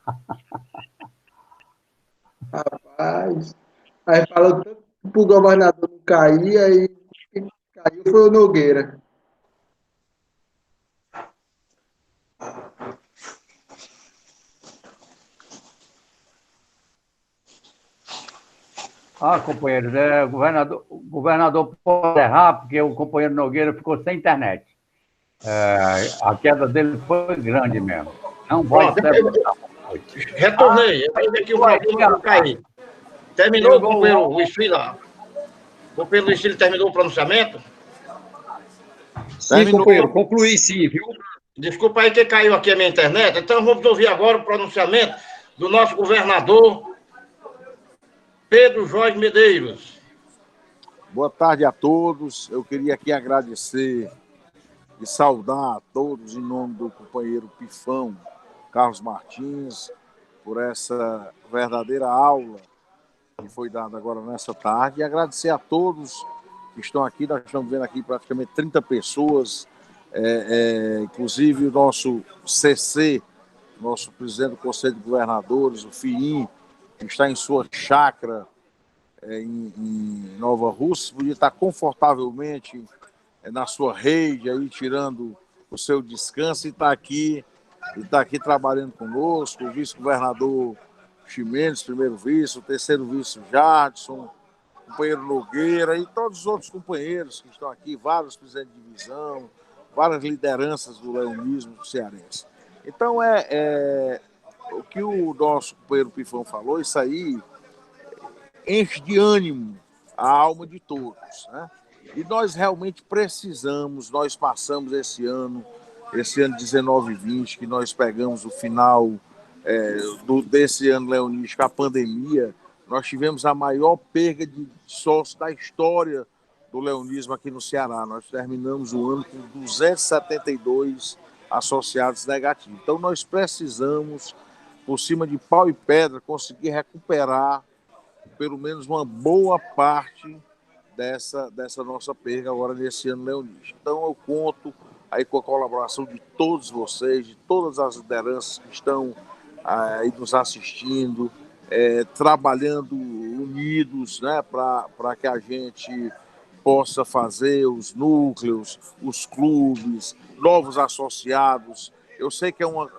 Rapaz, aí falou tanto para o governador não cair, aí quem caiu foi o Nogueira. Companheiros, o governador pode errar, porque o companheiro Nogueira ficou sem internet. A queda dele foi grande mesmo. Não pode ser. Retornei, eu ainda aqui o problema não cair. Terminou, companheiro Luiz Filho? O companheiro Luiz Filho terminou o pronunciamento? Sim, companheiro, concluí sim, viu? Desculpa aí que caiu aqui a minha internet, então vamos ouvir agora o pronunciamento do nosso governador Pedro Jorge Medeiros. Boa tarde a todos. Eu queria aqui agradecer e saudar a todos em nome do companheiro Pifão, Carlos Martins, por essa verdadeira aula que foi dada agora nessa tarde. E agradecer a todos que estão aqui. Nós estamos vendo aqui praticamente 30 pessoas, inclusive o nosso CC, nosso presidente do Conselho de Governadores, o FIIM, que está em sua chácara em Nova Rússia, podia estar confortavelmente na sua rede, aí, tirando o seu descanso, e está aqui trabalhando conosco, o vice-governador Chimenez, primeiro vice, o terceiro vice Jadson, o companheiro Nogueira e todos os outros companheiros que estão aqui, vários presidentes de divisão, várias lideranças do leonismo cearense. Então, o que o nosso companheiro Pifão falou, isso aí enche de ânimo a alma de todos, né? E nós realmente precisamos, nós passamos esse ano 19 e 20, que nós pegamos o final desse ano leonístico, a pandemia, nós tivemos a maior perda de sócios da história do leonismo aqui no Ceará. Nós terminamos o ano com 272 associados negativos. Então, nós precisamos, por cima de pau e pedra, conseguir recuperar pelo menos uma boa parte dessa nossa perda agora nesse ano leonístico. Então, eu conto aí com a colaboração de todos vocês, de todas as lideranças que estão aí nos assistindo, trabalhando unidos, né, para que a gente possa fazer os núcleos, os clubes, novos associados. Eu sei que o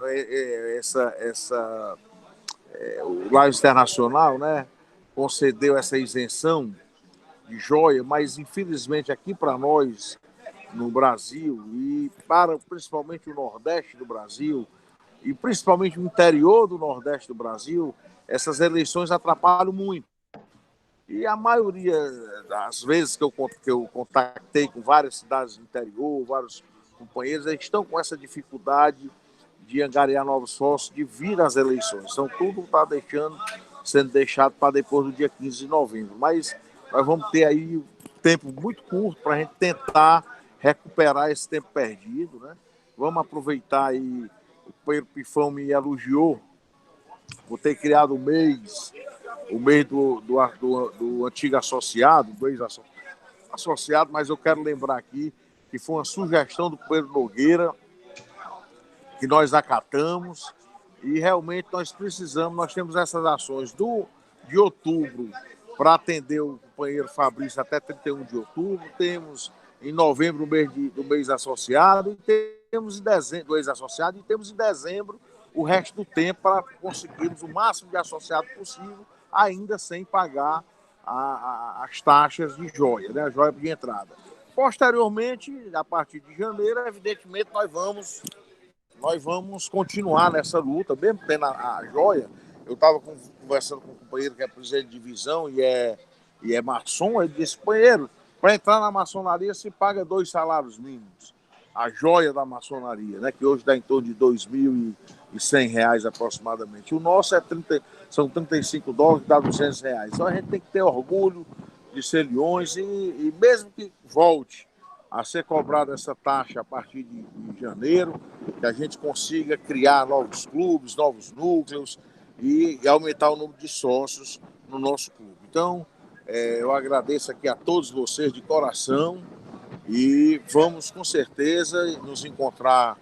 Lions Internacional, né, concedeu essa isenção de joia, mas infelizmente aqui para nós no Brasil e para principalmente o Nordeste do Brasil e principalmente o interior do Nordeste do Brasil, essas eleições atrapalham muito. E a maioria das vezes que eu contactei com várias cidades do interior, vários companheiros, eles estão com essa dificuldade de angariar novos sócios, de vir às eleições. Então, tudo está sendo deixado para depois do dia 15 de novembro. Mas nós vamos ter aí um tempo muito curto para a gente tentar recuperar esse tempo perdido, né? Vamos aproveitar aí, o Pedro Pifão me elogiou por ter criado o mês o mês do antigo associado, do ex-associado, mas eu quero lembrar aqui que foi uma sugestão do companheiro Nogueira, que nós acatamos, e realmente nós temos essas ações de outubro para atender o companheiro Fabrício até 31 de outubro, temos em novembro do mês associado, e temos em dezembro do ex-associado, e temos em dezembro o resto do tempo para conseguirmos o máximo de associado possível, ainda sem pagar as taxas de joia, né? A joia de entrada. Posteriormente, a partir de janeiro, evidentemente, nós vamos continuar nessa luta, mesmo tendo a joia. Eu estava conversando com um companheiro que é presidente de divisão e é maçom. Ele disse: companheiro, para entrar na maçonaria se paga 2 salários mínimos. A joia da maçonaria, né, que hoje dá em torno de R$2.100 aproximadamente. O nosso são $35, dá R$200. Então a gente tem que ter orgulho de ser leões e mesmo que volte a ser cobrada essa taxa a partir de janeiro, que a gente consiga criar novos clubes, novos núcleos e aumentar o número de sócios no nosso clube. Então, eu agradeço aqui a todos vocês de coração e vamos com certeza nos encontrar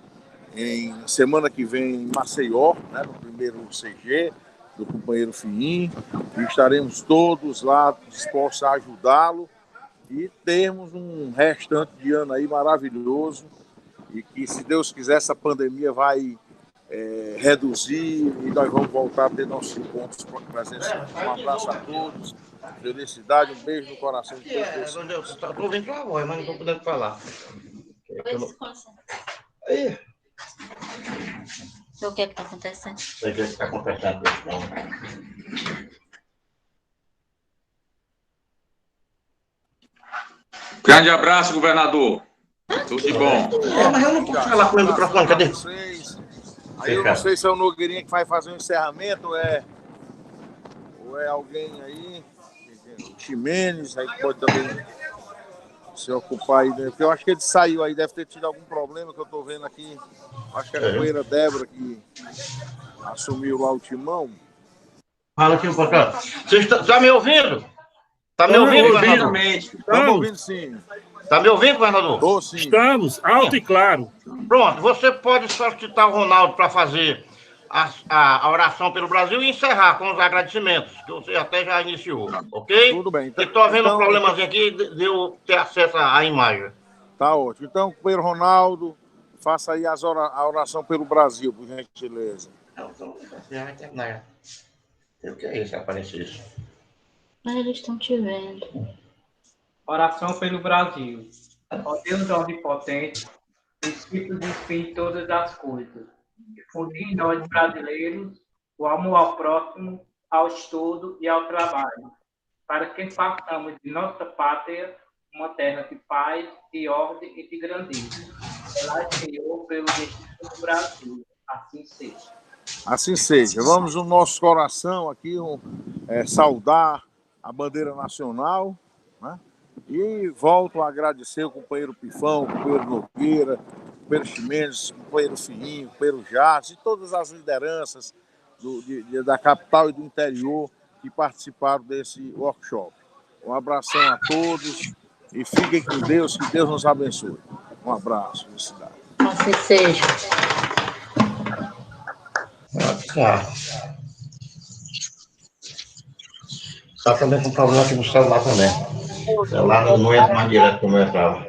semana que vem em Maceió, né, no primeiro CG do companheiro Fiim, e estaremos todos lá dispostos a ajudá-lo e termos um restante de ano aí maravilhoso e que, se Deus quiser, essa pandemia vai reduzir e nós vamos voltar a ter nossos encontros presenciais. Um abraço a todos, felicidade, um beijo no coração de todos. Eu estou ouvindo tua voz, mas não estou podendo falar. O que é que está acontecendo? O que está acontecendo? Grande abraço, governador. Tudo de bom. Mas eu não posso falar com o microfone, cadê? Aí eu não sei se é o Nogueirinha que vai fazer um encerramento ou é alguém aí, o Ximenes, aí que pode também se ocupar aí, né? Porque eu acho que ele saiu aí, deve ter tido algum problema que eu tô vendo aqui. Acho que é a companheira Débora que assumiu lá o timão. Fala aqui um pouquinho. Você está me ouvindo? Está me ouvindo, governador? Estamos ouvindo, sim. Está me ouvindo, governador? Tô, sim. Estamos, alto e claro. Pronto, você pode solicitar o Ronaldo para fazer a oração pelo Brasil e encerrar com os agradecimentos, que você até já iniciou, ok? Tudo bem. Estou havendo um problemazinho aqui de eu ter acesso à imagem. Tá ótimo. Então, companheiro Ronaldo, faça aí a oração pelo Brasil, por gentileza. O que é isso, aparece isso? Mas eles estão te vendo. Oração pelo Brasil. Ó Deus onipotente, princípio de fim de todas as coisas. Difundir em nós brasileiros o amor ao próximo, ao estudo e ao trabalho, para que façamos de nossa pátria uma terra de paz, de ordem e de grandeza. Ela Senhor pelo destino do Brasil. Assim seja. Assim seja. Vamos no nosso coração aqui saudar a bandeira nacional, né? E volto a agradecer o companheiro Pifão, o companheiro Nogueira, o companheiro Ximenes, o companheiro Fiinho, o companheiro Jardim e todas as lideranças da capital e do interior que participaram desse workshop. Um abração a todos e fiquem com Deus, que Deus nos abençoe. Um abraço, felicidade. Assim seja. Tá também com problema aqui no celular também. O celular não entra mais direto como eu entrava.